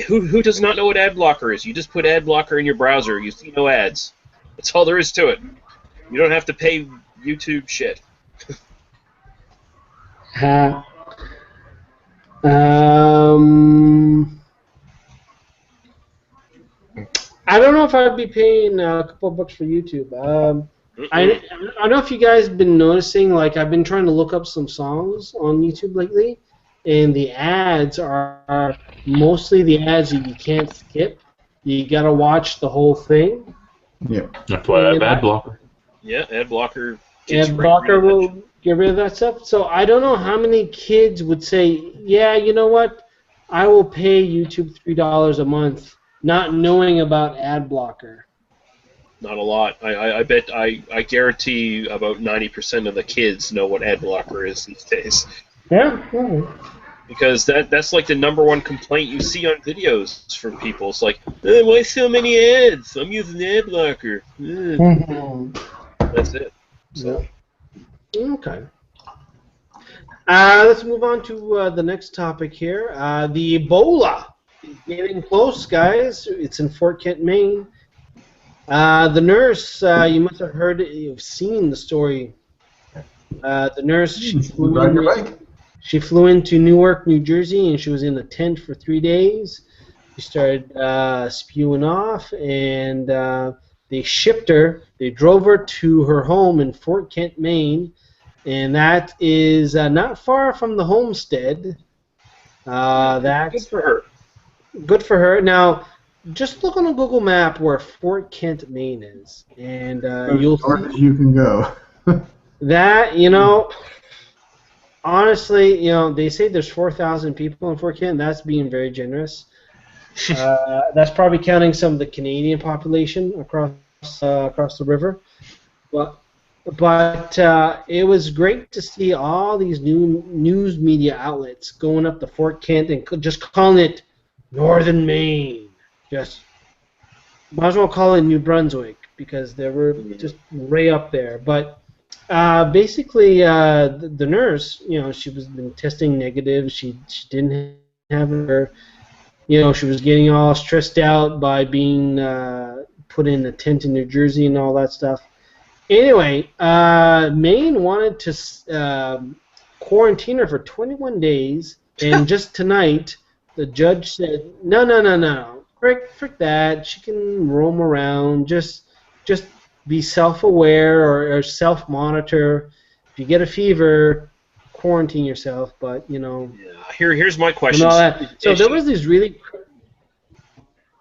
Who does not know what Ad Blocker is? You just put Ad Blocker in your browser. You see no ads. That's all there is to it. You don't have to pay YouTube shit. I don't know if I'd be paying a couple of bucks for YouTube. I don't know if you guys have been noticing, like I've been trying to look up some songs on YouTube lately, and the ads are mostly the ads that you can't skip. You gotta watch the whole thing. Yeah. That's why I have ad blocker. Yeah, Ad Blocker. Ad Blocker will get rid of that stuff. So I don't know how many kids would say, yeah, you know what? I will pay YouTube $3 a month, not knowing about ad blocker. Not a lot. I bet I guarantee about 90% of the kids know what ad blocker is these days. Yeah. Because that's like the #1 complaint you see on videos from people. It's like, why so many ads? I'm using ad blocker. That's it. So. Okay. Let's move on to the next topic here. The Ebola is getting close, guys. It's in Fort Kent, Maine. The nurse, you must have heard it, you've seen the story. The nurse, she flew into Newark, New Jersey, and she was in a tent for 3 days. She started spewing off, and they shipped her. They drove her to her home in Fort Kent, Maine, and that is not far from the homestead. That's good for her. Good for her. Now, just look on a Google map where Fort Kent, Maine is, and you'll see you can go. that, honestly, they say there's 4,000 people in Fort Kent. That's being very generous. That's probably counting some of the Canadian population across the river. But it was great to see all these new news media outlets going up to Fort Kent and just calling it Northern Maine. Just might as well call it New Brunswick because they were just way up there. But basically, the nurse, she was been testing negative. She didn't have her. She was getting all stressed out by being put in a tent in New Jersey and all that stuff. Anyway, Maine wanted to quarantine her for 21 days, and just tonight, the judge said, no. Frick that. She can roam around. Just be self-aware or self-monitor. If you get a fever, quarantine yourself. But Yeah. Here's my question. So there was these really.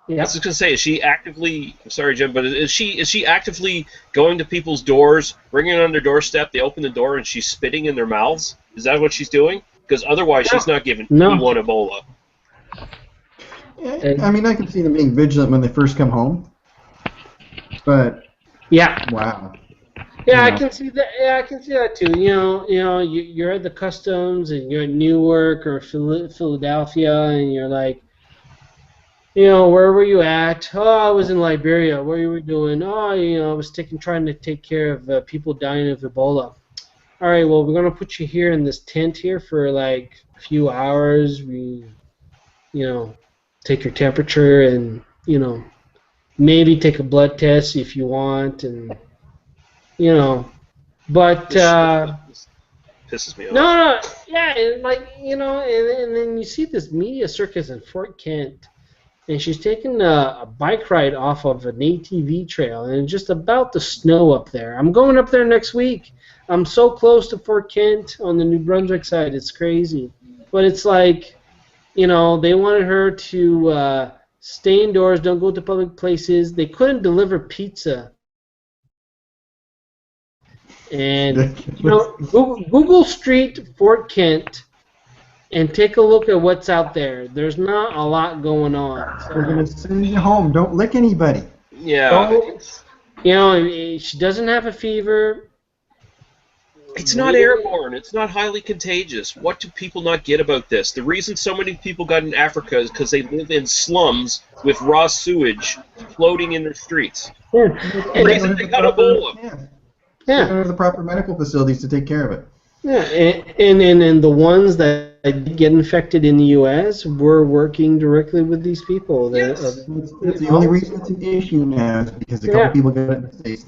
Yeah. I was just gonna say, is she actively? I'm sorry, Jim, but is she actively going to people's doors, bringing it on their doorstep? They open the door and she's spitting in their mouths. Is that what she's doing? Because otherwise, she's not giving anyone Ebola. I mean, I can see them being vigilant when they first come home, but wow. Yeah, I can see that. Yeah, I can see that too. You're at the customs and you're at Newark or Philadelphia, and you're like, where were you at? Oh, I was in Liberia. What were you doing? Oh, I was trying to take care of people dying of Ebola. All right, well, we're gonna put you here in this tent here for like a few hours. We, take your temperature and maybe take a blood test if you want, and but This pisses me off. no, yeah, and then you see this media circus in Fort Kent, and she's taking a bike ride off of an ATV trail, and it's just about to snow up there. I'm going up there next week. I'm so close to Fort Kent on the New Brunswick side, it's crazy, but it's like. They wanted her to stay indoors, don't go to public places. They couldn't deliver pizza. And, Google Street, Fort Kent, and take a look at what's out there. There's not a lot going on. So, they're going to send you home. Don't lick anybody. Yeah. She doesn't have a fever. It's not airborne. It's not highly contagious. What do people not get about this? The reason so many people got in Africa is because they live in slums with raw sewage floating in their streets. Yeah. The reason they got Ebola. They don't have the proper medical facilities to take care of it. Yeah, and the ones that get infected in the U.S. were working directly with these people. Yes. That's the only reason it's an issue now is because a couple people got it in the States.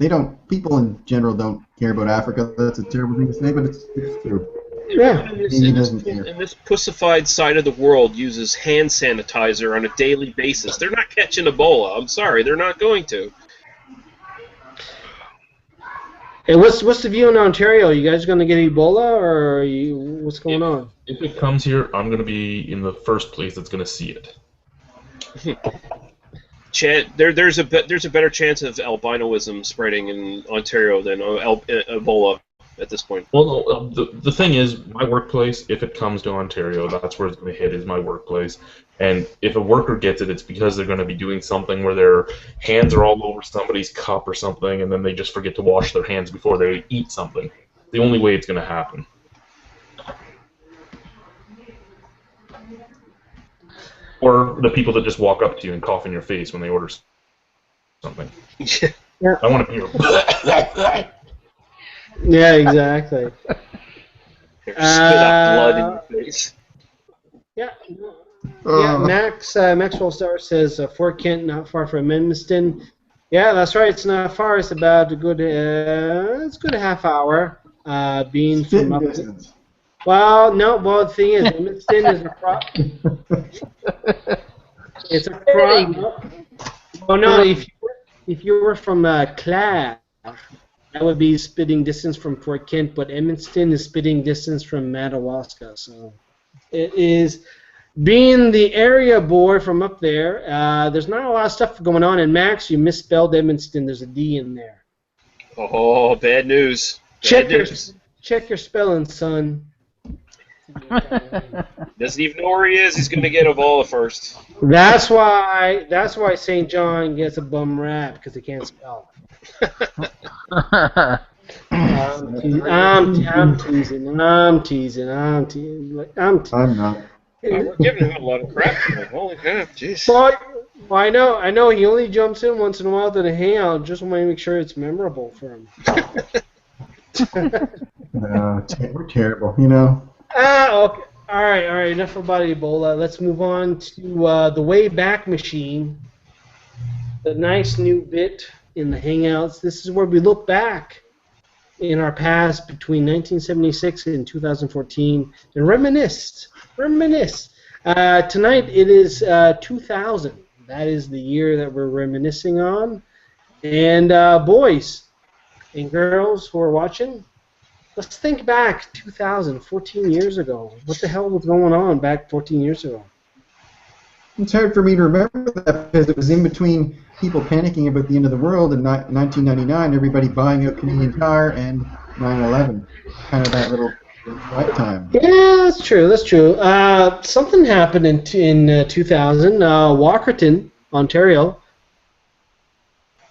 People in general don't care about Africa. That's a terrible thing to say, but it's true. Yeah. And this pussified side of the world uses hand sanitizer on a daily basis. They're not catching Ebola. I'm sorry, they're not going to. Hey, what's the view in Ontario? You guys going to get Ebola, or what's going on? If it comes here, I'm going to be in the first place that's going to see it. There's a better chance of albinoism spreading in Ontario than Ebola. at this point. Well, no, the thing is, my workplace, if it comes to Ontario, that's where it's going to hit, is my workplace. And if a worker gets it, it's because they're going to be doing something where their hands are all over somebody's cup or something, and then they just forget to wash their hands before they eat something. The only way it's going to happen. Or the people that just walk up to you and cough in your face when they order something. Yeah. I want to be. Yeah, exactly. Spit up blood in your face. Yeah. Yeah, Maxwell Star says Fort Kent, not far from Edmundston. Yeah, that's right. It's not far. It's about a good, it's a good half hour. Being from up distance. Well, no. Well, the thing is, Edmundston is across. It's across. Oh no! If you were from Clare, that would be spitting distance from Fort Kent, but Edmundston is spitting distance from Madawaska. So it is. Being the area boy from up there, there's not a lot of stuff going on. And Max, you misspelled Edmundston. There's a D in there. Oh, bad news. Check your spelling, son. Doesn't even know where he is. He's going to get Ebola first. That's why St. John gets a bum rap, because he can't spell. I'm teasing. I'm not. We're giving him a lot of crap tonight. Holy crap, jeez. Well, I know. He only jumps in once in a while to the hangout. Just want to make sure it's memorable for him. We're terrible, you know. Okay. All right. Enough about Ebola. Let's move on to the Wayback Machine. The nice new bit in the Hangouts. This is where we look back in our past between 1976 and 2014 and reminisce. Tonight it is 2000. That is the year that we're reminiscing on. And boys and girls who are watching, let's think back 2000, 14 years ago. What the hell was going on back 14 years ago? It's hard for me to remember that because it was in between people panicking about the end of the world in 1999, everybody buying a Canadian car, and 9/11. Kind of that little right time. Yeah, that's true. Something happened in 2000. Walkerton, Ontario,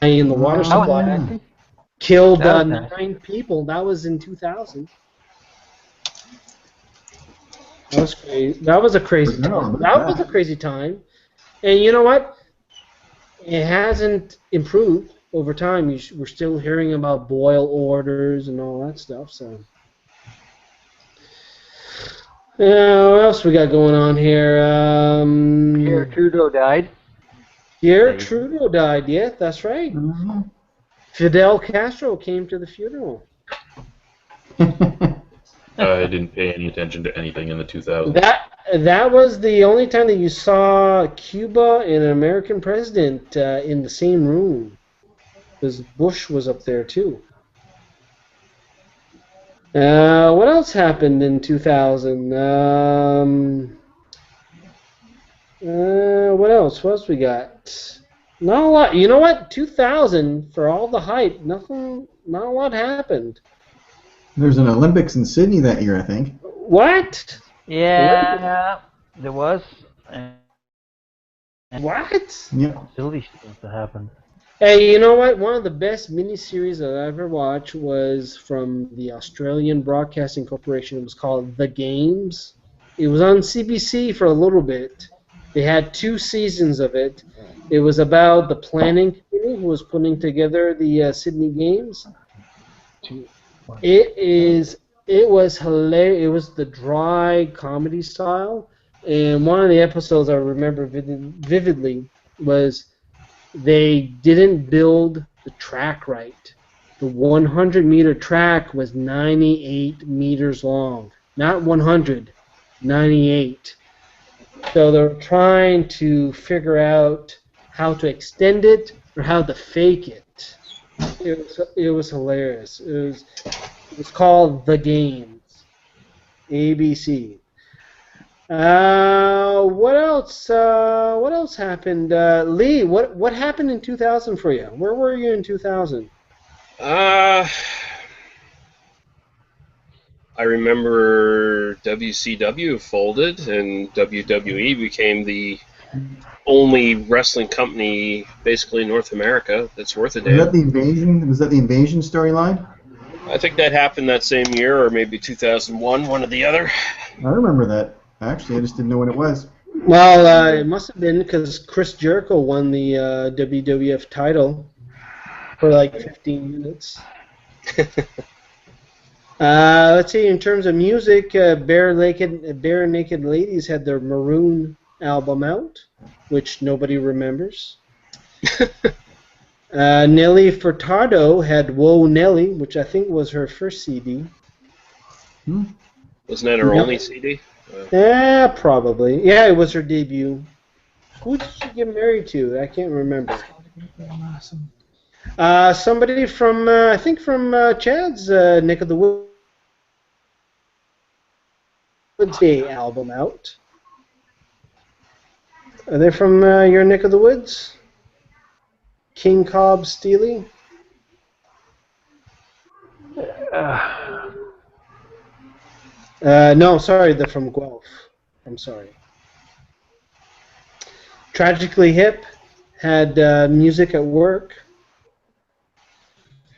in the water supply, killed 9 people. That was in 2000. That was crazy. That was a crazy time. That was a crazy time. And you know what? It hasn't improved over time. We're still hearing about boil orders and all that stuff. So, what else we got going on here? Pierre Trudeau died. Pierre Trudeau died. Yeah, that's right. Mm-hmm. Fidel Castro came to the funeral. I didn't pay any attention to anything in the 2000s. That was the only time that you saw Cuba and an American president in the same room, because Bush was up there too. What else happened in 2000? What else? What else we got? Not a lot. You know what? 2000, for all the hype, not a lot happened. There's an Olympics in Sydney that year, I think. What? Yeah, there was. What? Yeah. Silly stuff that happened. Hey, you know what? One of the best miniseries that I ever watched was from the Australian Broadcasting Corporation. It was called The Games. It was on CBC for a little bit. They had 2 seasons of it. It was about the planning committee who was putting together the Sydney Games. It was hilarious. It was the dry comedy style, and one of the episodes I remember vividly was they didn't build the track right. The 100-meter track was 98 meters long, not 100, 98. So they were trying to figure out how to extend it or how to fake it. It was hilarious. It was called The Games. ABC. What else? What else happened? Lee, what happened in 2000 for you? Where were you in 2000? I remember WCW folded, and WWE became the only wrestling company, basically in North America, that's worth a damn. Was that the invasion? Was that the invasion storyline? I think that happened that same year, or maybe 2001, one or the other. I remember that. Actually, I just didn't know when it was. Well, it must have been because Chris Jericho won the WWF title for like 15 minutes. Let's see, in terms of music, Bare Naked Ladies had their Maroon album out, which nobody remembers. Nelly Furtado had Whoa Nelly, which I think was her first CD. Wasn't that her only CD? Yeah, probably. Yeah, it was her debut. Who did she get married to? I can't remember. Somebody from, I think from Chad's Neck of the Woods Day album out. Are they from your neck of the woods? King Cobb Steely? No, sorry, they're from Guelph. I'm sorry. Tragically Hip had Music at Work.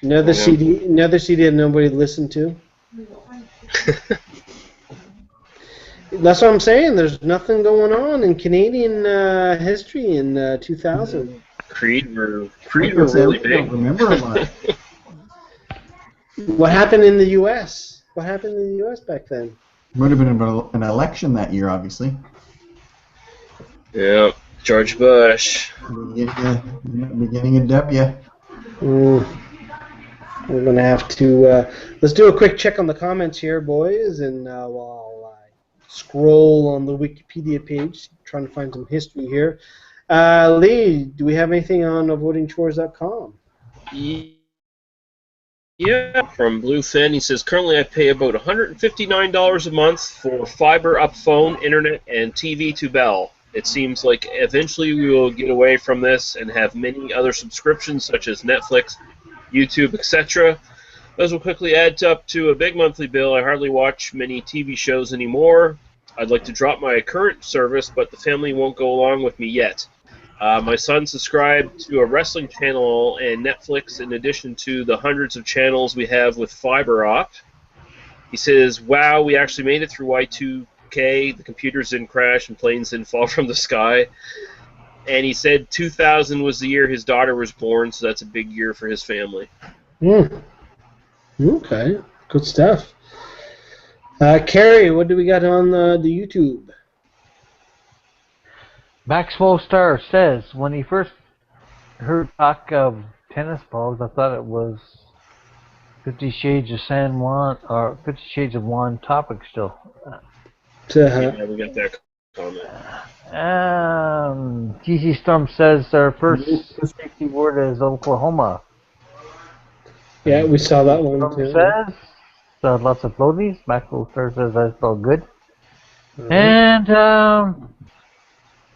Another CD that nobody listened to. That's what I'm saying. There's nothing going on in Canadian history in 2000. Creed were really big. I don't remember a lot. What happened in the U.S.? What happened in the U.S. back then? Would have been an election that year, obviously. Yeah, George Bush. Beginning of W. We're going to have to... let's do a quick check on the comments here, boys, and while I scroll on the Wikipedia page, trying to find some history here. Lee, do we have anything on votingchores.com? Yeah, from Bluefin, he says, currently I pay about $159 a month for fiber up phone, internet, and TV to Bell. It seems like eventually we will get away from this and have many other subscriptions such as Netflix, YouTube, etc. Those will quickly add up to a big monthly bill. I hardly watch many TV shows anymore. I'd like to drop my current service, but the family won't go along with me yet. My son subscribed to a wrestling channel and Netflix in addition to the hundreds of channels we have with fiber op. He says, wow, we actually made it through Y2K. The computers didn't crash and planes didn't fall from the sky. And he said 2000 was the year his daughter was born, so that's a big year for his family. Okay, good stuff. Carrie, what do we got on the YouTube? Maxwell Star says, when he first heard talk of tennis balls, I thought it was 50 Shades of San Juan, or 50 Shades of Juan topic still. Yeah, we got that comment. TC Storm says our first safety word is Oklahoma. Yeah, we saw that one Storm too. says, lots of floaties. Maxwell Star says I spelled good. And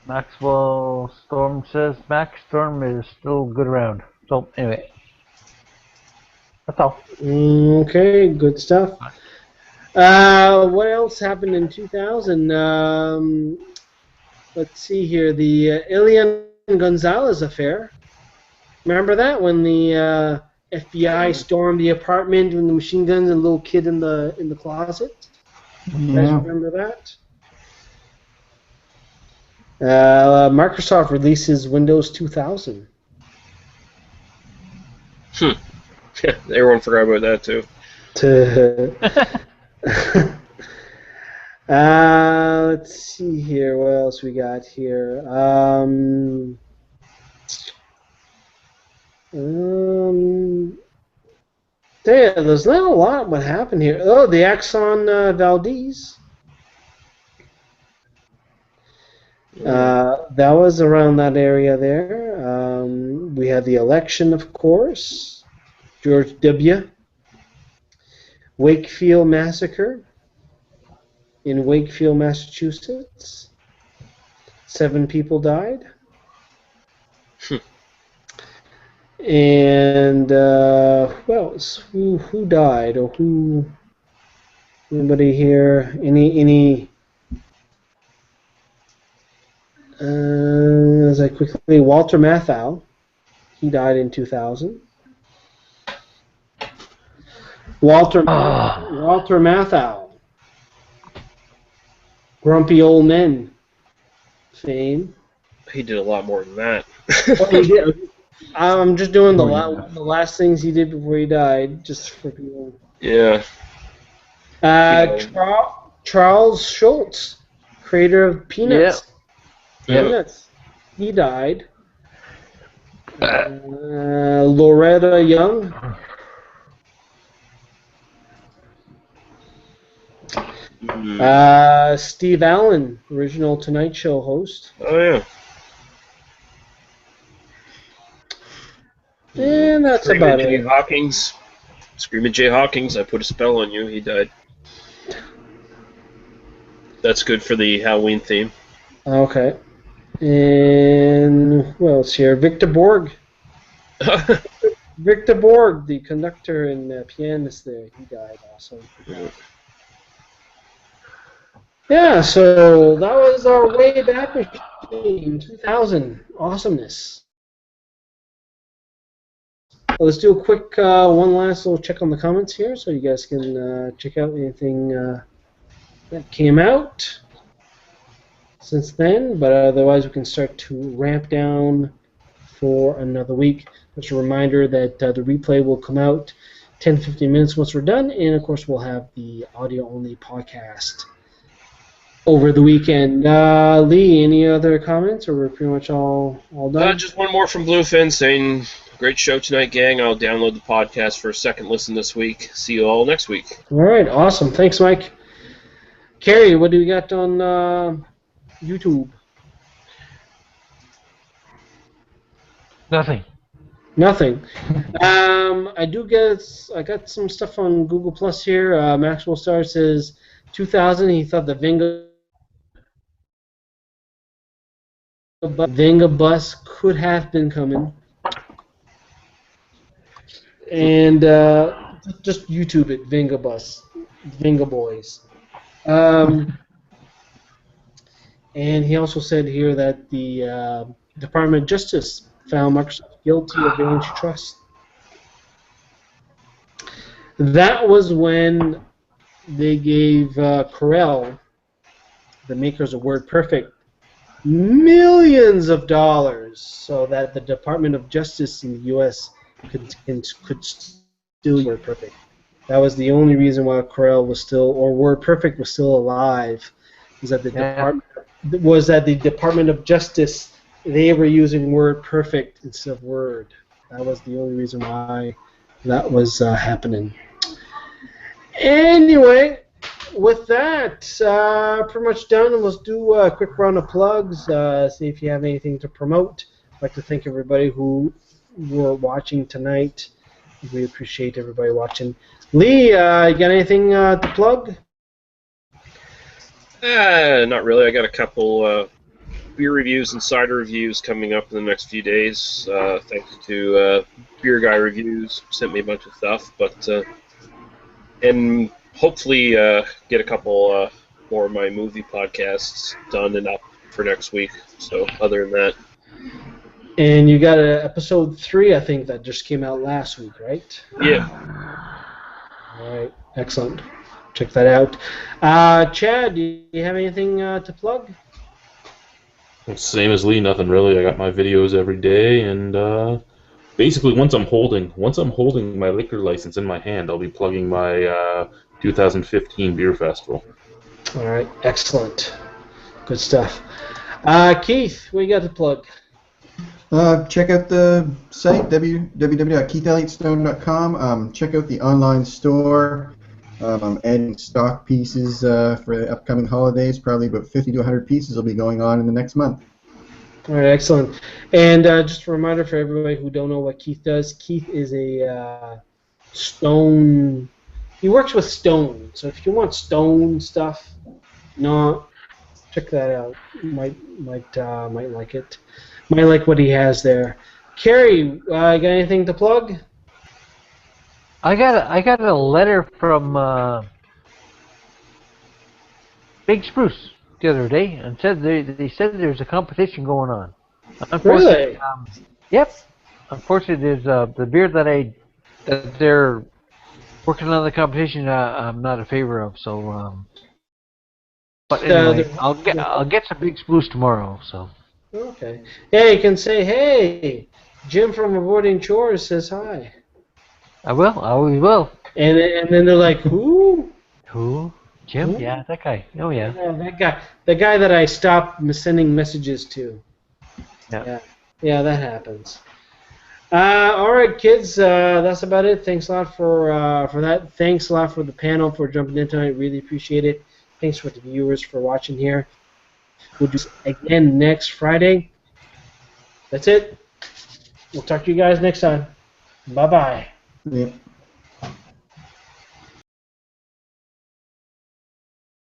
Maxwell Storm says Max Storm is still good around. So anyway, that's all. Okay, good stuff. What else happened in 2000? Let's see here. The Elian Gonzalez affair. Remember that when the FBI stormed the apartment with the machine guns and a little kid in the closet? You guys remember that? Microsoft releases Windows 2000. Everyone forgot about that too. Let's see here. What else we got here? There's not a lot what happened here. Oh, the Exxon Valdez. That was around that area there. We had the election, of course. George W. Wakefield Massacre in Wakefield, Massachusetts. 7 people died. And who else? Who died or who? Anybody here? Any? As I quickly, Walter Matthau. He died in 2000. Walter Matthau. Grumpy Old Men fame. He did a lot more than that. Well, he did. I'm just doing the last things he did before he died, just for people. Yeah. Charles Schultz, creator of Peanuts. Yeah. Peanuts. He died. Loretta Young. Steve Allen, original Tonight Show host. Oh, yeah. And that's Screaming about Jay it. Hawkins. Screaming Jay Hawkins, I put a spell on you. He died. That's good for the Halloween theme. Okay. And what else here? Victor Borg. Victor Borg, the conductor and pianist there, he died also. Yeah, so that was our Wayback Machine 2000. Awesomeness. Well, let's do a quick one last little check on the comments here so you guys can check out anything that came out since then, but otherwise we can start to ramp down for another week. Just a reminder that the replay will come out 10-15 minutes once we're done, and of course we'll have the audio-only podcast over the weekend. Lee, any other comments, or we're pretty much all done? Just one more from Bluefin saying, great show tonight, gang. I'll download the podcast for a second listen this week. See you all next week. All right, awesome. Thanks, Mike. Carrie, what do we got on YouTube? Nothing. I got some stuff on Google Plus here. Maxwell Star says 2000. He thought the Venga bus could have been coming, and just YouTube it, Venga bus, Venga boys. And he also said here that the Department of Justice found Microsoft guilty of antitrust. That was when they gave Corel, the makers of WordPerfect, millions of dollars so that the Department of Justice in the U.S. could steal WordPerfect. That was the only reason why Corel was still, or WordPerfect was still alive, was that the Department of Justice, they were using WordPerfect instead of Word. That was the only reason why that was happening. Anyway, with that, pretty much done, and let's do a quick round of plugs, see if you have anything to promote. I'd like to thank everybody who were watching tonight. We appreciate everybody watching. Lee, you got anything to plug? Not really. I got a couple beer reviews and cider reviews coming up in the next few days. Thanks to Beer Guy Reviews, sent me a bunch of stuff, but and hopefully get a couple more of my movie podcasts done and up for next week. So other than that. And you got episode 3, I think, that just came out last week, right? Yeah. All right, excellent. Check that out. Chad, do you have anything to plug? Same as Lee, nothing really. I got my videos every day, and basically once I'm holding my liquor license in my hand, I'll be plugging my 2015 beer festival. All right, excellent. Good stuff. Keith, what you got to plug? Check out the site, www.keithelliotstone.com. Check out the online store. I'm adding stock pieces for the upcoming holidays. Probably about 50 to 100 pieces will be going on in the next month. All right, excellent. And just a reminder for everybody who don't know what Keith does, Keith is a stone. He works with stone. So if you want stone stuff, check that out. You might like it. Might like what he has there. Carrie, you got anything to plug? I got a letter from big spruce the other day and said they said there's a competition going on. Really? Yep. Unfortunately, there's the beer that they're working on the competition. I'm not a favor of. So, but anyway, I'll get some big spruce tomorrow. So. Okay. Yeah, you can say, hey, Jim from Avoiding Chores says hi. I will. I always will. And then they're like, who? Who? Jim? Who? Yeah, that guy. Oh yeah. That guy. The guy that I stopped sending messages to. Yeah. Yeah, that happens. All right, kids. That's about it. Thanks a lot for that. Thanks a lot for the panel for jumping in tonight. Really appreciate it. Thanks for the viewers for watching here. We'll do this again next Friday. That's it. We'll talk to you guys next time. Bye-bye. Yeah.